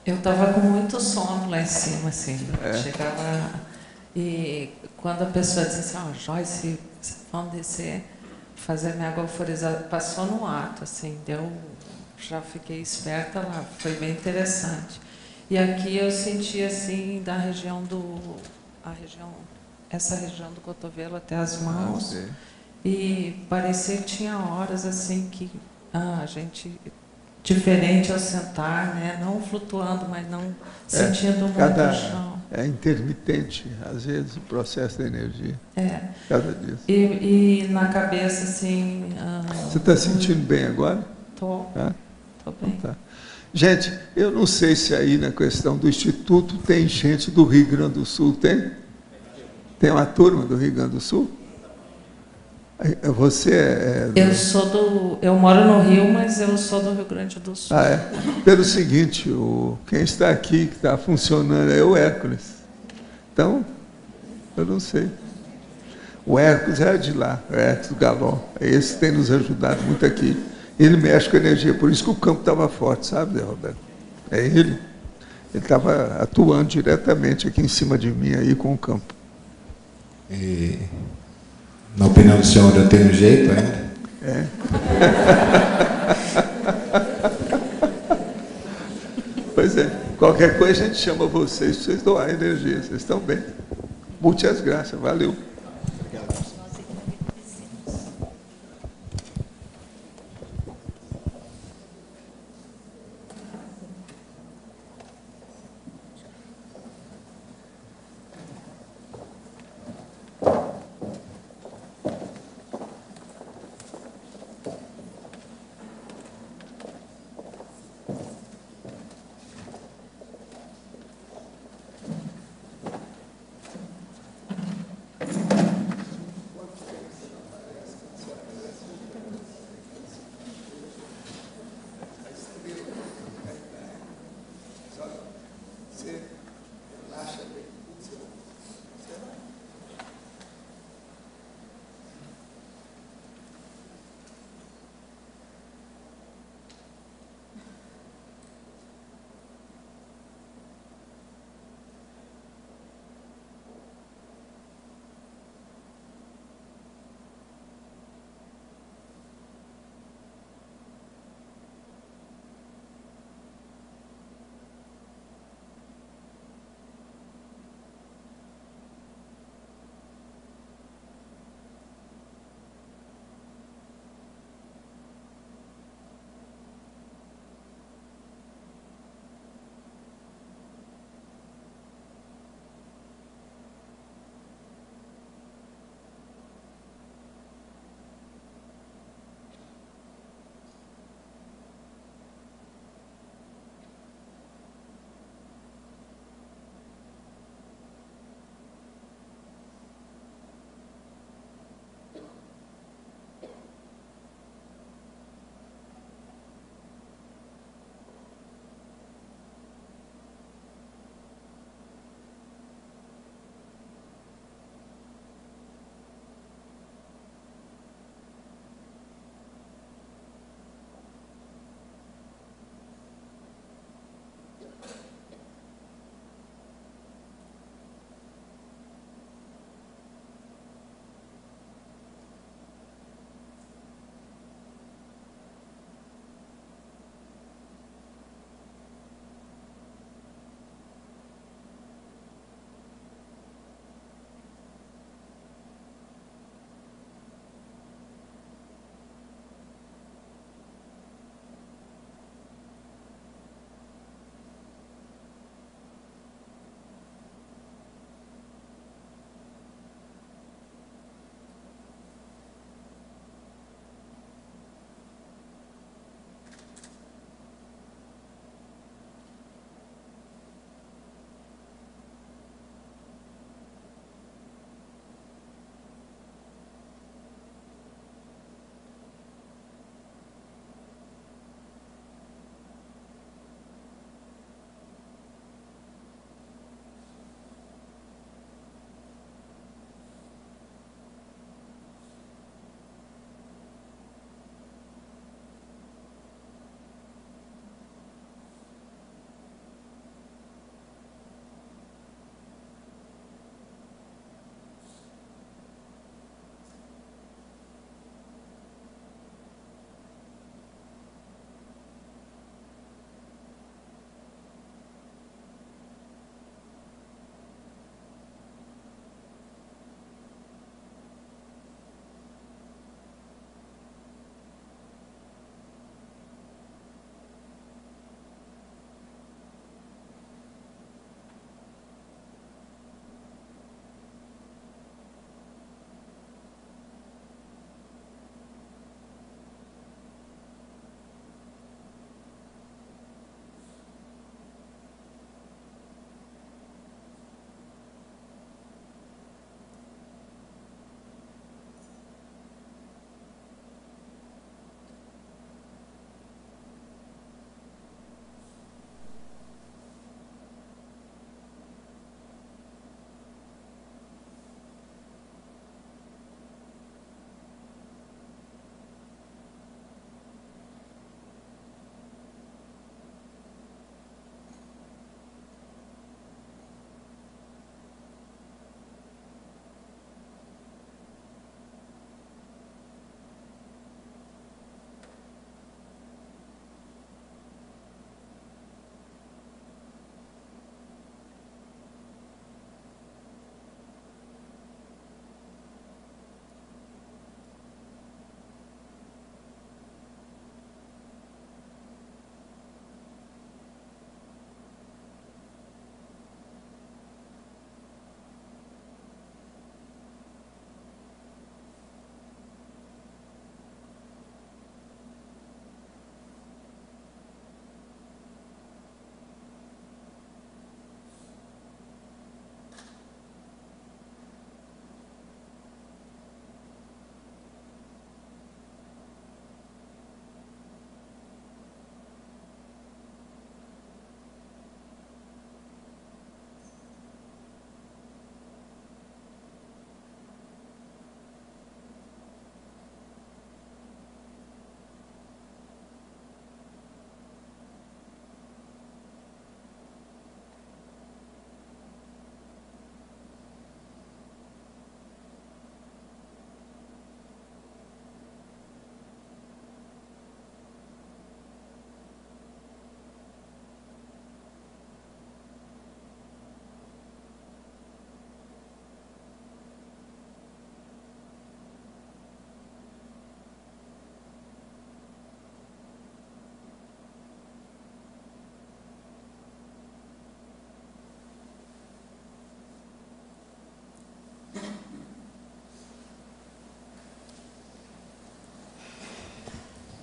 W: Eu estava com muito sono lá em cima, assim.
B: É.
W: Chegava... E quando a pessoa disse assim, Joyce, vamos descer, fazer minha água euforizada, passou no ato, assim, já fiquei esperta lá, foi bem interessante. E aqui eu senti, assim, da região essa região do cotovelo até as mãos, e parecia que tinha horas, assim, que a gente... diferente ao sentar, né? Não flutuando, mas não sentindo muito o chão.
B: É intermitente, às vezes, o processo da energia. Cada dia.
W: E na cabeça, assim...
B: Você está sentindo bem agora?
W: Estou. Estou bem.
B: Tá. Gente, eu não sei se aí na questão do Instituto tem gente do Rio Grande do Sul, tem? Tem uma turma do Rio Grande do Sul? Você
W: Eu moro no Rio, mas eu sou do Rio Grande do Sul.
B: Pelo seguinte, quem está aqui, que está funcionando, é o Hércules. Então, eu não sei. O Hércules é de lá, o Hércules Galó. É esse que tem nos ajudado muito aqui. Ele mexe com a energia, por isso que o campo estava forte, sabe, Zé Roberto? É ele. Ele estava atuando diretamente aqui em cima de mim, aí com o campo.
U: E... Na opinião do senhor, eu tenho jeito ainda?
B: Pois é. Qualquer coisa a gente chama vocês doar energia. Vocês estão bem. Multe as graças. Valeu.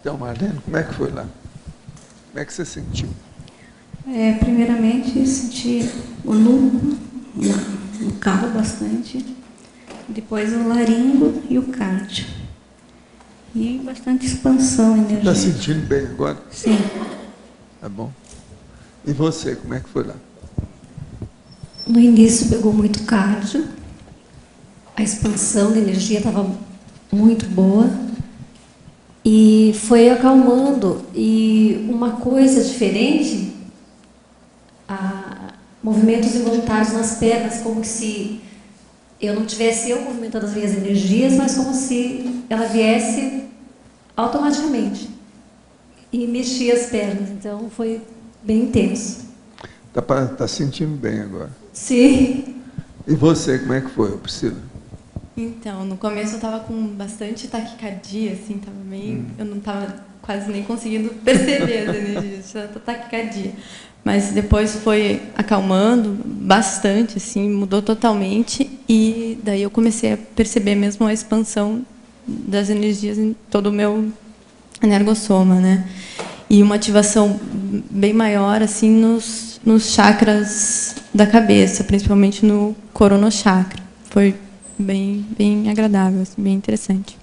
B: Então, Marlene, como é que foi lá? Como é que você sentiu?
C: Primeiramente, senti o no carro bastante, depois o laringo e o cardio. E bastante expansão energética.
B: Está sentindo bem agora?
C: Sim.
B: Tá bom. E você, como é que foi lá?
C: No início pegou muito cardio, a expansão da energia estava muito boa e foi acalmando. E uma coisa diferente, movimentos involuntários nas pernas, como se eu não tivesse eu movimentando as minhas energias, mas como se ela viesse automaticamente e mexia as pernas. Então foi bem intenso.
B: Tá sentindo bem agora?
C: Sim.
B: E você, como é que foi, Priscila?
D: Então, no começo eu estava com bastante taquicardia, assim, tava meio, eu não estava quase nem conseguindo perceber as energias, tanta taquicardia. Mas depois foi acalmando bastante, assim, mudou totalmente, e daí eu comecei a perceber mesmo a expansão das energias em todo o meu energossoma, né? E uma ativação bem maior, assim, nos chakras da cabeça, principalmente no coronochakra. Foi bem agradável, assim, bem interessante.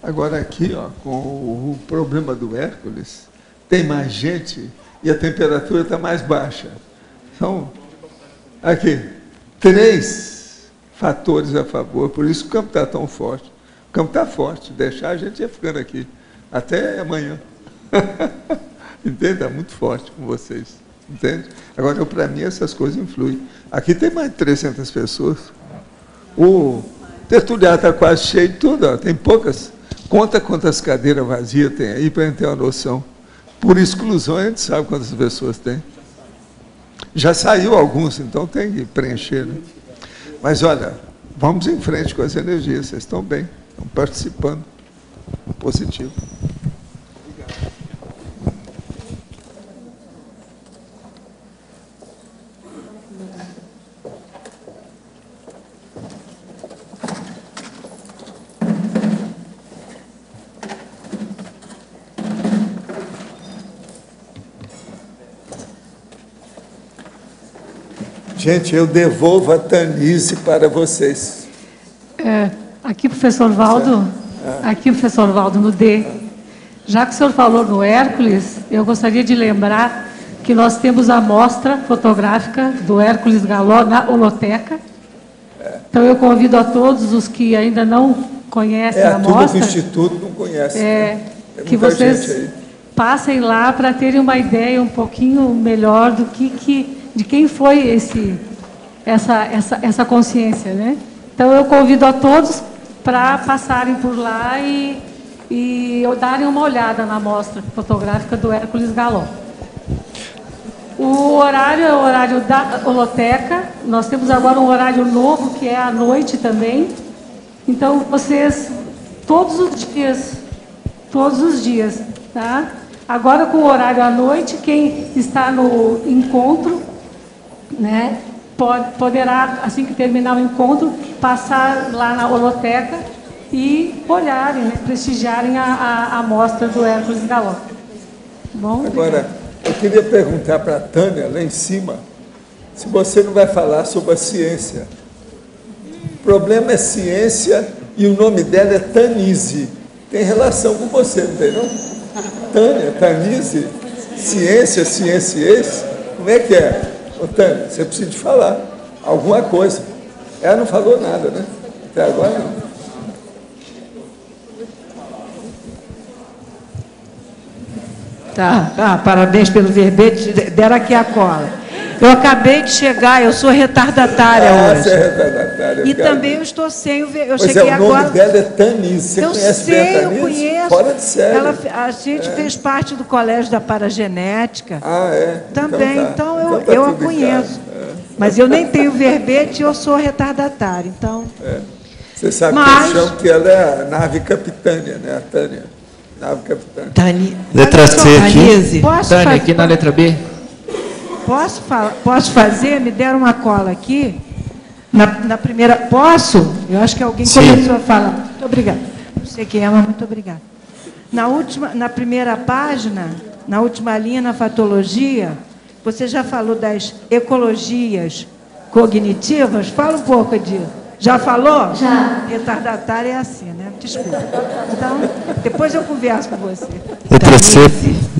B: Agora aqui, ó, com o problema do Hércules, tem mais gente e a temperatura está mais baixa. São, aqui, 3 fatores a favor, por isso o campo está tão forte. O campo está forte, deixar a gente ia ficando aqui até amanhã. Entende? Está muito forte com vocês. Entende? Agora, para mim, essas coisas influem. Aqui tem mais de 300 pessoas. O tertuliário está quase cheio de tudo. Ó. Tem poucas. Conta quantas cadeiras vazias tem aí, para a gente ter uma noção. Por exclusão, a gente sabe quantas pessoas tem. Já saiu alguns, então tem que preencher. Né? Mas, olha, vamos em frente com as energias. Vocês estão bem, estão participando. Positivo. Gente, eu devolvo a Tanise para vocês.
E: Aqui, professor Valdo, no D. Já que o senhor falou no Hércules, eu gostaria de lembrar que nós temos a mostra fotográfica do Hércules Galó na holoteca. Então, eu convido a todos os que ainda não conhecem a mostra...
B: Tudo que o Instituto não conhece.
E: Que vocês passem lá para terem uma ideia um pouquinho melhor do de quem foi essa consciência, né? Então, eu convido a todos para passarem por lá e darem uma olhada na mostra fotográfica do Hércules Galó. O horário é o horário da holoteca. Nós temos agora um horário novo, que é à noite também. Então, vocês, todos os dias, tá? Agora, com o horário à noite, quem está no encontro, né, poderá, assim que terminar o encontro, passar lá na holoteca e olharem, né, prestigiarem a mostra do Hércules Galó. Bom,
B: agora, eu queria perguntar para a Tânia, lá em cima, se você não vai falar sobre a ciência. O problema é ciência e o nome dela é Tanise. Tem relação com você, não tem, não? Tânia, Tanise, ciência, ciências, como é que é? Ô, Tânia, você precisa de falar alguma coisa. Ela não falou nada, né? Até agora não.
X: Tá, parabéns pelo verbete, deram aqui a cola. Eu acabei de chegar, eu sou retardatária hoje.
B: Você é retardatária.
X: E também eu estou sem o verbete. Eu
B: pois
X: cheguei
B: o nome
X: agora.
B: Dela é Tanise. Você conhece bem a Tanise?
X: Eu conheço.
B: Fora de série.
X: A gente fez parte do colégio da paragenética.
B: Ah, é?
X: Também, então eu a conheço. Mas eu nem tenho verbete e eu sou retardatária, então...
B: Você sabe que eu chamo que ela é a nave capitânia, né, a Tânia? Nave capitânia.
Y: Letra C aqui.
X: Tânia,
Y: aqui na letra B.
X: Posso fazer? Me deram uma cola aqui. Na primeira... Posso? Eu acho que alguém começou a falar. Muito obrigada. Não sei quem é, mas muito obrigada. Na primeira página, na última linha, na fatologia, você já falou das ecologias cognitivas. Fala um pouco disso. Já falou?
A: Já.
X: Retardatária é assim, né? Desculpa. Então, depois eu converso com você.
F: Letra C.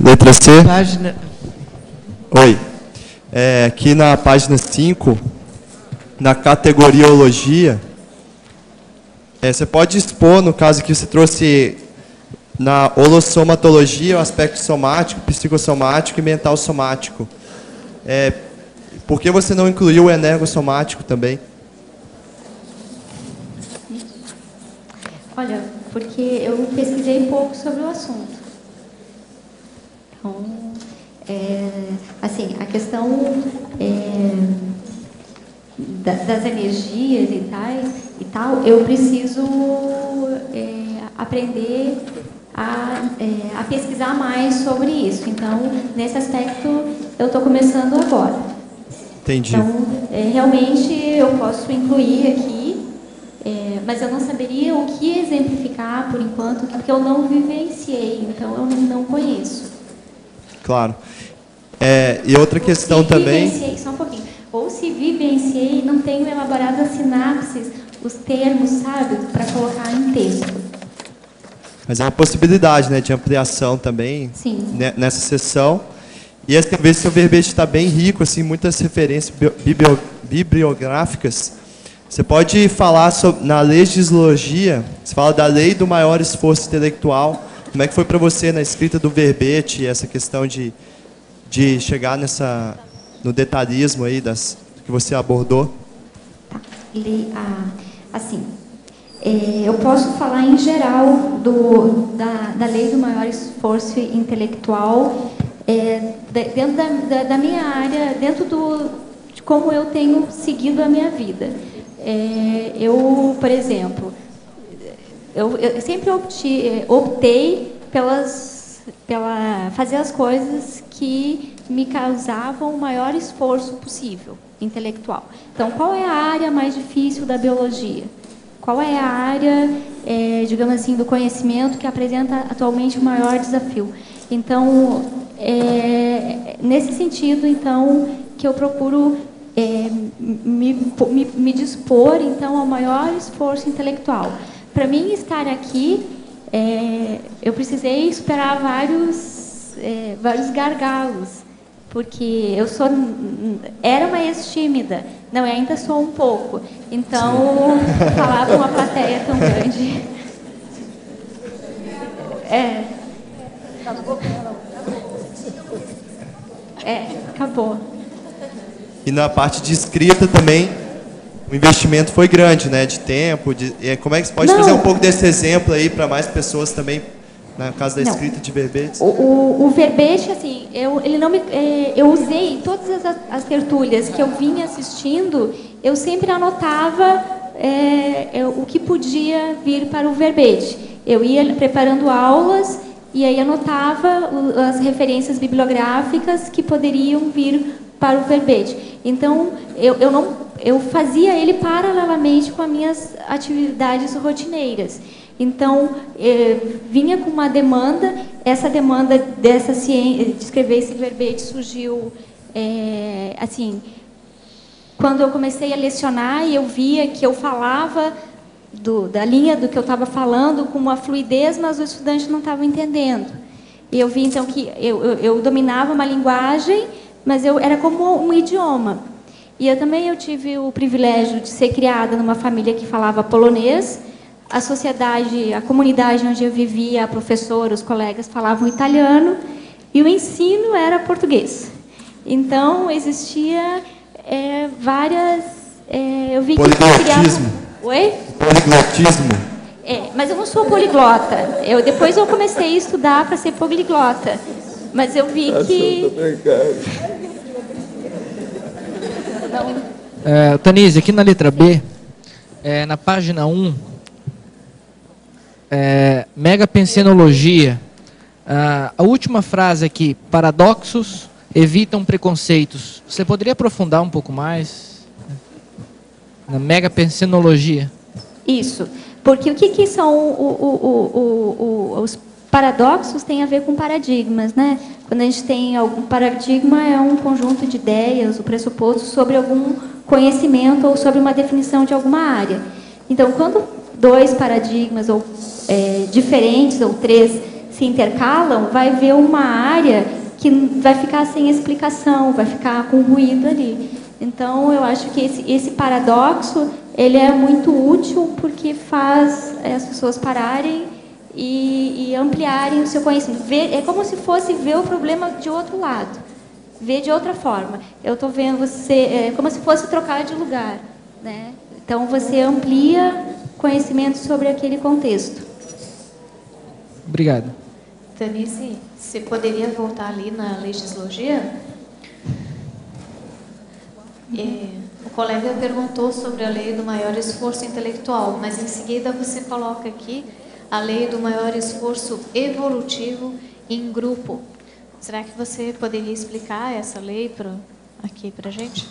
F: Letra C.
X: Página...
F: Oi. Aqui na página 5, na categoriologia, você pode expor, no caso que você trouxe na holossomatologia, o aspecto somático, psicossomático e mental somático. Por que você não incluiu o energossomático também?
A: Olha, porque eu pesquisei pouco sobre o assunto. Então, assim, a questão das energias e tal, eu preciso aprender a pesquisar mais sobre isso. Então, nesse aspecto, eu estou começando agora.
F: Entendi.
A: Então, realmente, eu posso incluir aqui, mas eu não saberia o que exemplificar por enquanto, porque eu não vivenciei, então eu não conheço.
F: Claro. E outra questão também...
A: Vivenciei, só um pouquinho. Ou se vivenciei, não tenho elaborado as sinapses, os termos, sabe, para colocar em texto.
F: Mas é uma possibilidade, né, de ampliação também.
A: Sim.
F: Nessa sessão. E essa vez seu verbete está bem rico, assim, muitas referências bibliográficas. Você pode falar sobre, na legislogia, você fala da lei do maior esforço intelectual. Como é que foi para você na escrita do verbete, essa questão de chegar no detalhismo aí que você abordou?
A: Assim, eu posso falar em geral da lei do maior esforço intelectual, dentro da minha área, dentro de como eu tenho seguido a minha vida. Eu, por exemplo, eu sempre optei pela fazer as coisas que me causavam o maior esforço possível, intelectual. Então, qual é a área mais difícil da biologia? Qual é a área, digamos assim, do conhecimento que apresenta atualmente o maior desafio? Então, nesse sentido, então, que eu procuro me dispor, então, ao maior esforço intelectual. Para mim estar aqui, eu precisei superar vários gargalos, porque eu era uma ex-tímida, não, eu ainda sou um pouco, então falar para uma plateia tão grande. Acabou.
F: E na parte de escrita também, o investimento foi grande, né, de tempo. Como é que você pode trazer um pouco desse exemplo aí para mais pessoas também, no caso da escrita de verbetes?
A: O verbete, assim, eu usei todas as tertúlias que eu vinha assistindo, eu sempre anotava o que podia vir para o verbete. Eu ia preparando aulas e aí anotava as referências bibliográficas que poderiam vir para o verbete. Então, eu fazia ele paralelamente com as minhas atividades rotineiras. Então, vinha com uma demanda, essa demanda dessa ciência, de escrever esse verbete surgiu, assim, quando eu comecei a lecionar e eu via que eu falava da linha do que eu estava falando com uma fluidez, mas o estudante não estava entendendo. E eu vi, então, que eu dominava uma linguagem, mas era como um idioma. E eu tive o privilégio de ser criada numa família que falava polonês. A sociedade, a comunidade onde eu vivia, a professora, os colegas falavam italiano e o ensino era português. Então, existia várias... eu vi que
F: poliglotismo.
A: Oi?
F: Poliglotismo.
A: Mas eu não sou poliglota. Depois eu comecei a estudar para ser poliglota. Mas eu vi que...
G: Tanise, aqui na letra B, na página 1, megapensenologia, a última frase aqui, paradoxos evitam preconceitos. Você poderia aprofundar um pouco mais na megapensenologia?
A: Isso, porque o que são paradoxos tem a ver com paradigmas, né? Quando a gente tem algum paradigma, é um conjunto de ideias, o pressuposto sobre algum conhecimento ou sobre uma definição de alguma área. Então, quando dois paradigmas ou diferentes ou três se intercalam, vai haver uma área que vai ficar sem explicação, vai ficar com ruído ali. Então, eu acho que esse paradoxo ele é muito útil porque faz as pessoas pararem e ampliarem o seu conhecimento. É como se fosse ver o problema de outro lado, ver de outra forma. Eu estou vendo você, é como se fosse trocar de lugar, né? Então, você amplia conhecimento sobre aquele contexto.
G: Obrigado.
H: Denise, você poderia voltar ali na legislogia? O colega perguntou sobre a lei do maior esforço intelectual, mas em seguida você coloca aqui a lei do maior esforço evolutivo em grupo. Será que você poderia explicar essa lei aqui para a gente?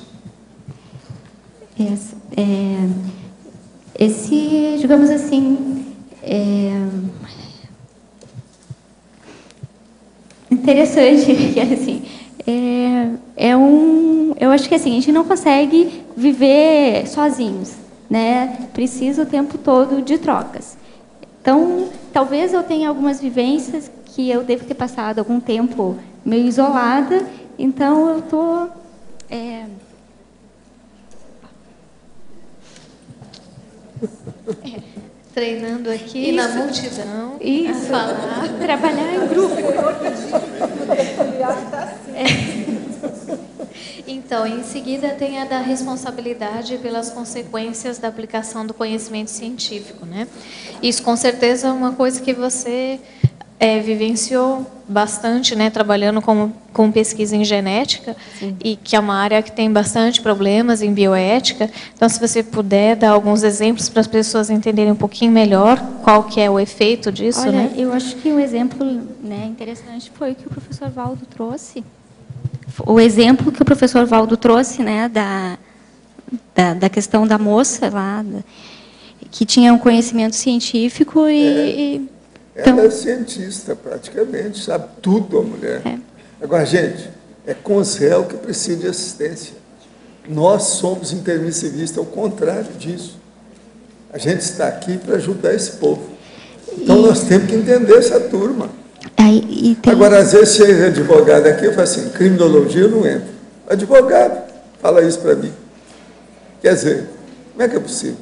A: Digamos assim, interessante, que assim, eu acho que assim, a gente não consegue viver sozinhos, né? Precisa o tempo todo de trocas. Então, talvez eu tenha algumas vivências que eu devo ter passado algum tempo meio isolada, então eu estou
H: treinando aqui na multidão,
A: isso,
H: falar,
A: trabalhar em grupo.
H: Então, em seguida tem a da responsabilidade pelas consequências da aplicação do conhecimento científico, né? Isso com certeza é uma coisa que você vivenciou bastante, né, trabalhando com pesquisa em genética. Sim. E que é uma área que tem bastante problemas em bioética. Então, se você puder dar alguns exemplos para as pessoas entenderem um pouquinho melhor qual que é o efeito disso.
A: Olha,
H: né?
A: Eu acho que um exemplo, né, interessante foi o que o professor Valdo trouxe. O exemplo que o professor Valdo trouxe, né, da questão da moça lá, que tinha um conhecimento científico
B: Ela é cientista, praticamente, sabe tudo a mulher. Agora, gente, é Conselho que precisa de assistência. Nós somos intermissivistas, ao contrário disso. A gente está aqui para ajudar esse povo. Então, nós temos que entender essa turma. Agora, às vezes, chega advogado aqui, eu falo assim, criminologia eu não entro. Advogado, fala isso para mim. Quer dizer, como é que é possível?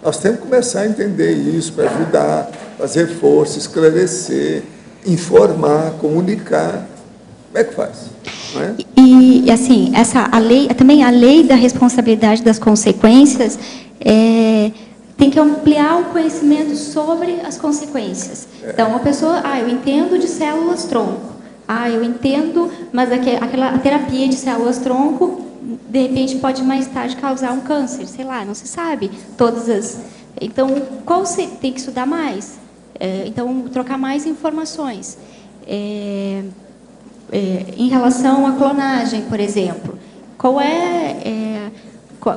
B: Nós temos que começar a entender isso para ajudar, fazer força, esclarecer, informar, comunicar. Como é que faz? Não é?
A: E assim, também a lei da responsabilidade das consequências tem que ampliar o conhecimento sobre as consequências. Então, uma pessoa, eu entendo de células-tronco. Eu entendo, mas a terapia de células-tronco, de repente, pode mais tarde causar um câncer, sei lá, não se sabe. Então, qual você tem que estudar mais? Então, trocar mais informações. Em relação à clonagem, por exemplo,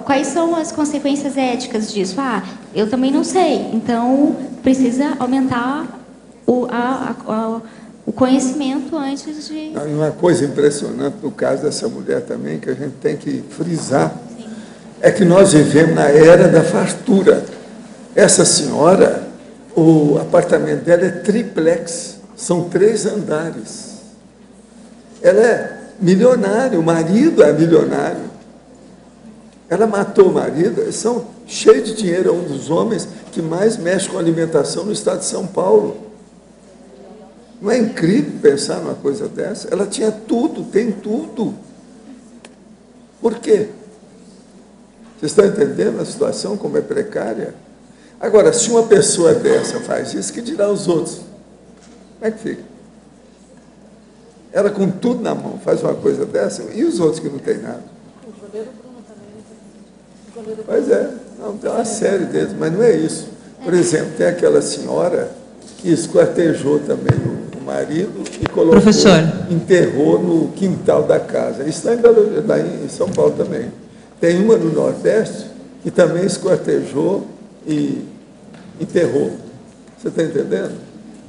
A: quais são as consequências éticas disso? Eu também não sei, então precisa aumentar o conhecimento antes de...
B: Uma coisa impressionante no caso dessa mulher também, que a gente tem que frisar, é que nós vivemos na era da fartura. Essa senhora, o apartamento dela é triplex, são 3 andares. Ela é milionária, o marido é milionário. Ela matou o marido, eles são cheios de dinheiro, é um dos homens que mais mexe com alimentação no estado de São Paulo. Não é incrível pensar numa coisa dessa? Ela tinha tudo, tem tudo. Por quê? Vocês estão entendendo a situação, como é precária? Agora, se uma pessoa dessa faz isso, que dirá os outros? Como é que fica? Ela com tudo na mão faz uma coisa dessa, e os outros que não têm nada? Pois não, tem uma série deles, mas não é isso. Por exemplo, tem aquela senhora que esquartejou também o marido e colocou, enterrou no quintal da casa. Isso está em São Paulo também. Tem uma no Nordeste que também esquartejou e enterrou. Você está entendendo?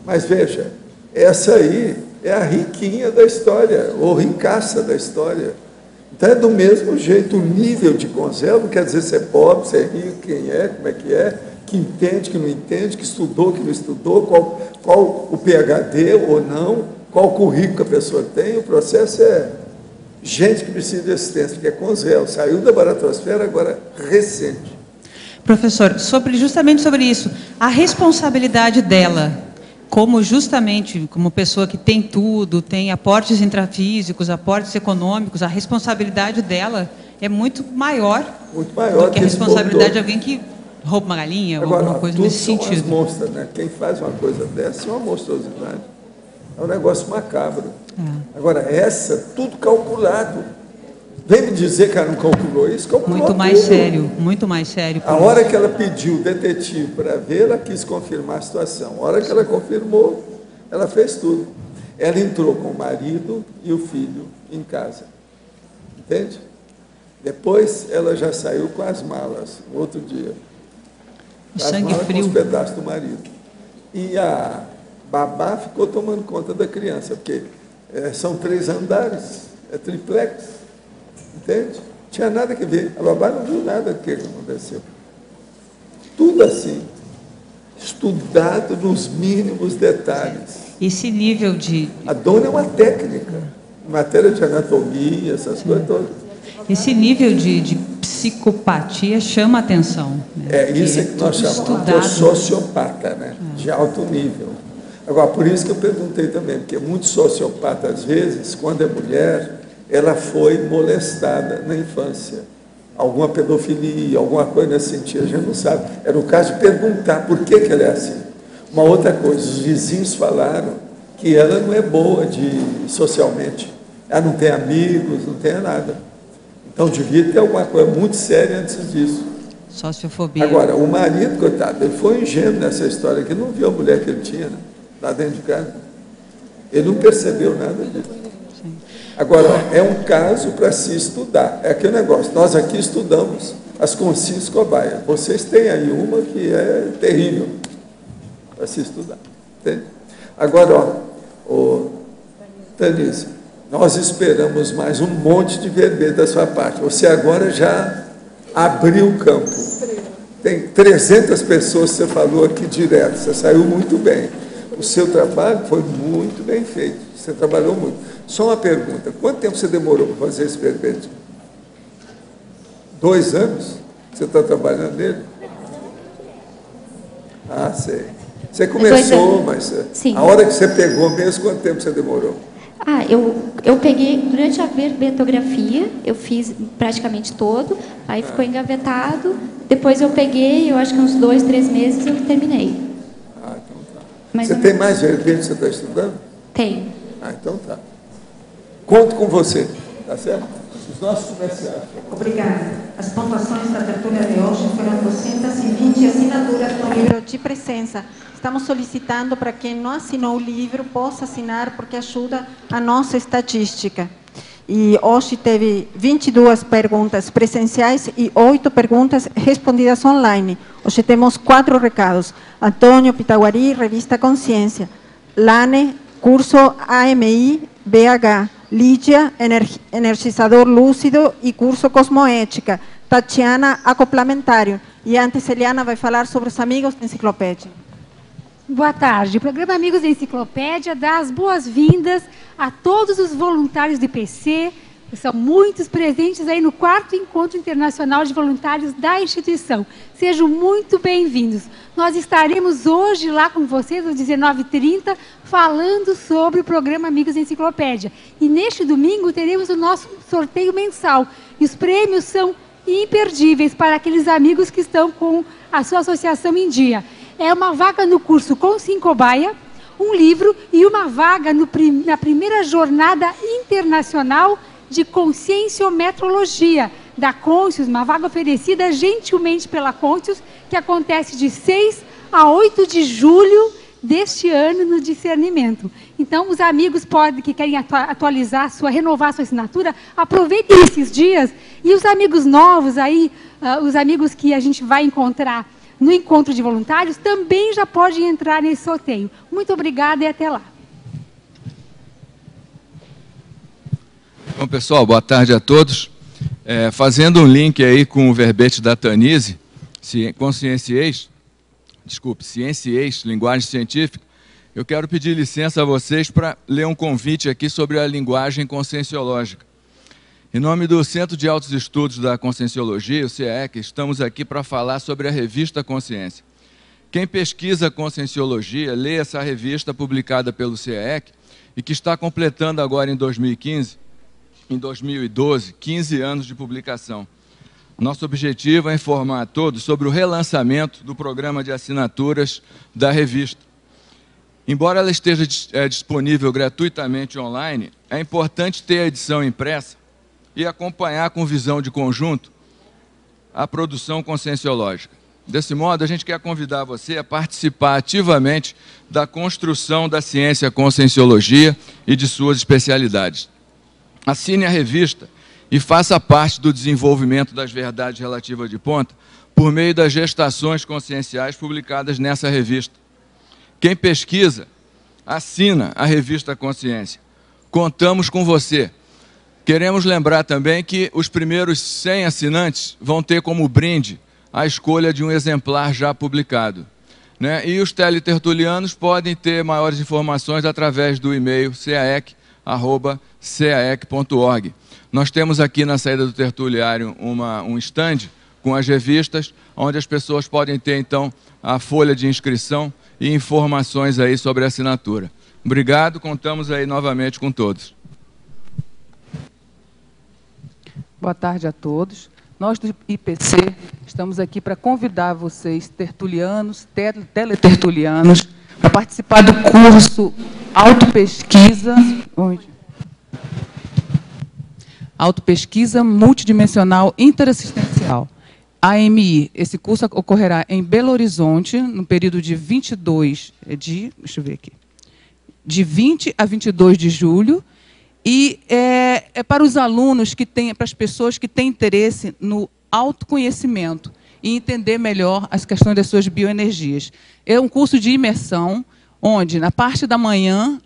B: Mas veja, Essa aí é a riquinha da história, ou ricaça da história. Então é do mesmo jeito, o nível de Conzel não quer dizer ser pobre, ser rico, quem é, como é, que entende, que não entende, que estudou, que não estudou, qual o PhD ou não, qual o currículo que a pessoa tem. O processo é gente que precisa de assistência, porque é Conzel, saiu da baratosfera agora recente.
I: Professor, justamente sobre isso, a responsabilidade dela, como pessoa que tem tudo, tem aportes intrafísicos, aportes econômicos, a responsabilidade dela é muito maior do que a responsabilidade de alguém que rouba uma galinha ou alguma coisa nesse sentido.
B: As monstras, né? Quem faz uma coisa dessa é uma monstruosidade. É um negócio macabro. Agora, essa, tudo calculado. Vem me dizer que ela não calculou isso? Calculou
I: muito mais sério, muito mais sério.
B: A hora que ela pediu o detetive para ver, ela quis confirmar a situação. A hora que ela confirmou, ela fez tudo. Ela entrou com o marido e o filho em casa. Entende? Depois, ela já saiu com as malas, no outro dia.
I: Sangue frio.
B: Com os pedaços do marido. E a babá ficou tomando conta da criança, porque são 3 andares, é triplex. Entende? Não tinha nada que ver. A babá não viu nada do que aconteceu. Tudo assim, estudado nos mínimos detalhes.
I: Esse nível de...
B: A dona é uma técnica, matéria de anatomia, essas coisas todas.
I: Esse nível de psicopatia chama a atenção. Né?
B: É isso que nós chamamos de sociopata, né? De alto nível. Agora, por isso que eu perguntei também, porque muito sociopata, às vezes, quando é mulher, ela foi molestada na infância. Alguma pedofilia, alguma coisa nesse sentido, a gente não sabe. Era o caso de perguntar por que ela é assim. Uma outra coisa, os vizinhos falaram que ela não é boa socialmente. Ela não tem amigos, não tem nada. Então, devia ter alguma coisa muito séria antes disso.
I: Sociofobia.
B: Agora, o marido, coitado, ele foi ingênuo nessa história, que ele não viu a mulher que ele tinha, né, lá dentro de casa. Ele não percebeu nada disso. Agora, é um caso para se estudar. É aquele negócio, nós aqui estudamos as consciências cobaias. Vocês têm aí uma que é terrível para se estudar. Entende? Agora, Tanise, nós esperamos mais um monte de verbete da sua parte. Você agora já abriu o campo. Tem 300 pessoas que você falou aqui direto. Você saiu muito bem. O seu trabalho foi muito bem feito. Você trabalhou muito. Só uma pergunta. Quanto tempo você demorou para fazer esse verbete? 2 anos? Você está trabalhando nele? Ah, sei. Você começou, mas sim. A hora que você pegou mesmo, quanto tempo você demorou?
A: Ah, eu peguei, durante a verbetografia, eu fiz praticamente todo, aí ficou engavetado, depois eu peguei, eu acho que uns 2, 3 meses eu terminei.
B: Ah, então tá. Mas você tem mais verbete que você está estudando?
A: Tem.
B: Ah, então tá. Conto com você, tá certo? Os nossos comerciais.
X: Obrigada. As pontuações da tertúlia de hoje foram 220 assinaturas no livro de presença. Estamos solicitando para quem não assinou o livro, possa assinar, porque ajuda a nossa estatística. E hoje teve 22 perguntas presenciais e 8 perguntas respondidas online. Hoje temos 4 recados. Antônio Pitaguari, Revista Consciência. Lane, curso AMI, BH. Lídia, Energizador Lúcido e curso Cosmoética. Tatiana, Acoplamentário. E antes, Eliana vai falar sobre os amigos da enciclopédia.
J: Boa tarde. O programa Amigos da Enciclopédia dá as boas-vindas a todos os voluntários do IPC. São muitos presentes aí no 4º Encontro Internacional de Voluntários da instituição. Sejam muito bem-vindos. Nós estaremos hoje lá com vocês às 19h30 falando sobre o programa Amigos da Enciclopédia. E neste domingo teremos o nosso sorteio mensal. E os prêmios são imperdíveis para aqueles amigos que estão com a sua associação em dia. É uma vaga no curso Consciência Cobaia, um livro e uma vaga na primeira jornada internacional de Conscienciometrologia da Conscius, uma vaga oferecida gentilmente pela Conscius, que acontece de 6 a 8 de julho deste ano no Discernimento. Então, os amigos que querem atualizar, renovar sua assinatura, aproveitem esses dias. E os amigos novos aí, os amigos que a gente vai encontrar no encontro de voluntários, também já podem entrar nesse sorteio. Muito obrigada e até lá.
K: Bom, pessoal, boa tarde a todos. Fazendo um link aí com o verbete da Tanise, Conscienciês, linguagem científica, eu quero pedir licença a vocês para ler um convite aqui sobre a linguagem conscienciológica. Em nome do Centro de Altos Estudos da Conscienciologia, o CEEC, estamos aqui para falar sobre a revista Consciência. Quem pesquisa Conscienciologia, lê essa revista publicada pelo CEEC e que está completando agora em 2015, em 2012, 15 anos de publicação. Nosso objetivo é informar a todos sobre o relançamento do programa de assinaturas da revista. Embora ela esteja disponível gratuitamente online, é importante ter a edição impressa e acompanhar com visão de conjunto a produção conscienciológica. Desse modo, a gente quer convidar você a participar ativamente da construção da ciência conscienciologia e de suas especialidades. Assine a revista e faça parte do desenvolvimento das verdades relativas de ponta por meio das gestações conscienciais publicadas nessa revista. Quem pesquisa, assina a revista Consciência. Contamos com você. Queremos lembrar também que os primeiros 100 assinantes vão ter como brinde a escolha de um exemplar já publicado, né? E os teletertulianos podem ter maiores informações através do e-mail caec@caec.org. Nós temos aqui na saída do tertuliário um stand com as revistas, onde as pessoas podem ter, então, a folha de inscrição e informações aí sobre a assinatura. Obrigado, contamos aí novamente com todos.
L: Boa tarde a todos. Nós do IPC estamos aqui para convidar vocês, tertulianos, teletertulianos, para participar do curso Autopesquisa Multidimensional Interassistencial, AMI. Esse curso ocorrerá em Belo Horizonte, no período de 20 a 22 de julho, e é para os alunos para as pessoas que têm interesse no autoconhecimento e entender melhor as questões das suas bioenergias. É um curso de imersão, onde, na parte da manhã,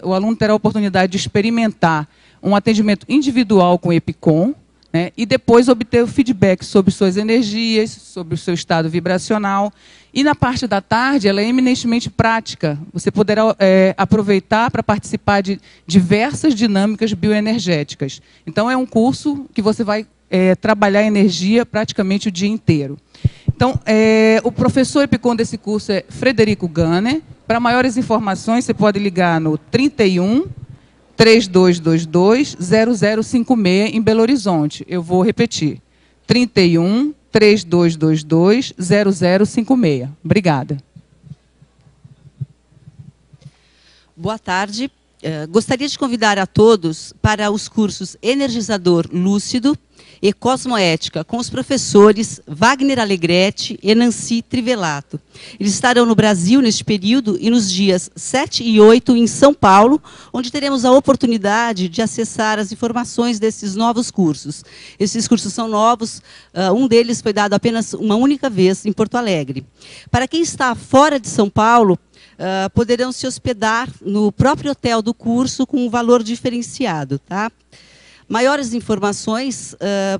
L: o aluno terá a oportunidade de experimentar um atendimento individual com o EPICOM, né, e depois obter o feedback sobre suas energias, sobre o seu estado vibracional. E na parte da tarde, ela é eminentemente prática. Você poderá aproveitar para participar de diversas dinâmicas bioenergéticas. Então, é um curso que você vai trabalhar energia praticamente o dia inteiro. Então, o professor EPICOM desse curso é Frederico Gunner. Para maiores informações, você pode ligar no 31 3222 0056 em Belo Horizonte. Eu vou repetir. 31 3222 0056. Obrigada.
M: Boa tarde. Gostaria de convidar a todos para os cursos Energizador Lúcido e Cosmoética, com os professores Wagner Alegretti e Nancy Trivelato. Eles estarão no Brasil neste período e nos dias 7 e 8 em São Paulo, onde teremos a oportunidade de acessar as informações desses novos cursos. Esses cursos são novos, um deles foi dado apenas uma única vez em Porto Alegre. Para quem está fora de São Paulo, poderão se hospedar no próprio hotel do curso com um valor diferenciado, tá? Maiores informações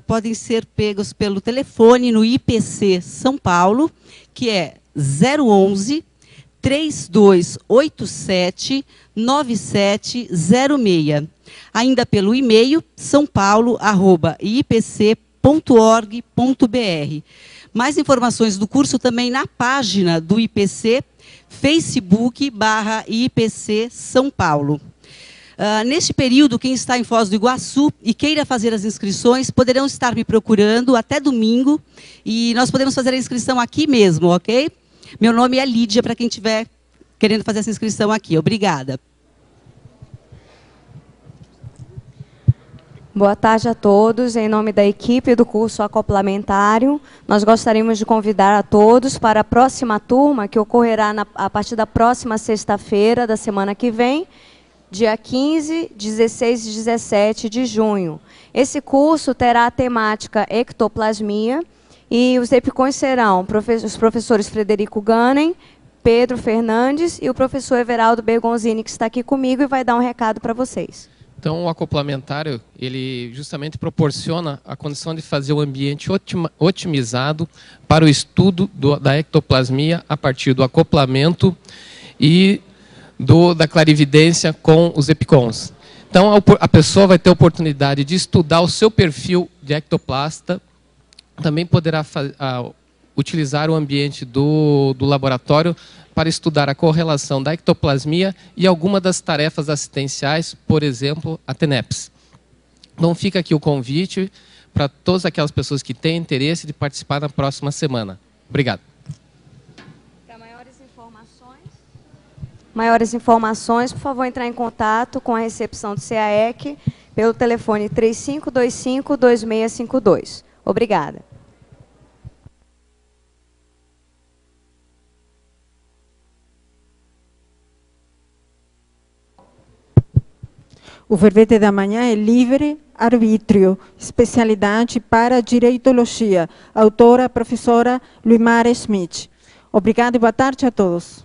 M: podem ser pegos pelo telefone no IPC São Paulo, que é 011 3287 9706. Ainda pelo e-mail saopaulo@ipc.org.br. Mais informações do curso também na página do IPC, Facebook/IPC São Paulo. Neste período, quem está em Foz do Iguaçu e queira fazer as inscrições, poderão estar me procurando até domingo, e nós podemos fazer a inscrição aqui mesmo, ok? Meu nome é Lídia, para quem estiver querendo fazer essa inscrição aqui. Obrigada.
O: Boa tarde a todos. Em nome da equipe do curso acoplamentário, nós gostaríamos de convidar a todos para a próxima turma, que ocorrerá a partir da próxima sexta-feira da semana que vem, dia 15, 16 e 17 de junho. Esse curso terá a temática ectoplasmia e os EPICONs serão os professores Frederico Gunner, Pedro Fernandes e o professor Everaldo Bergonzini, que está aqui comigo e vai dar um recado para vocês.
N: Então, o acoplamentário, ele justamente proporciona a condição de fazer o ambiente otimizado para o estudo da ectoplasmia a partir do acoplamento e da clarividência com os EPICONs. Então, a pessoa vai ter a oportunidade de estudar o seu perfil de ectoplasta, também poderá utilizar o ambiente do laboratório para estudar a correlação da ectoplasmia e alguma das tarefas assistenciais, por exemplo, a TENEPS. Então, fica aqui o convite para todas aquelas pessoas que têm interesse de participar na próxima semana. Obrigado.
O: Para maiores informações, por favor, entrar em contato com a recepção do CAEC pelo telefone 3525-2652. Obrigada.
X: O verbete da manhã é livre-arbítrio, especialidade para direitologia, autora, professora Luimara Schmidt. Obrigada e boa tarde a todos.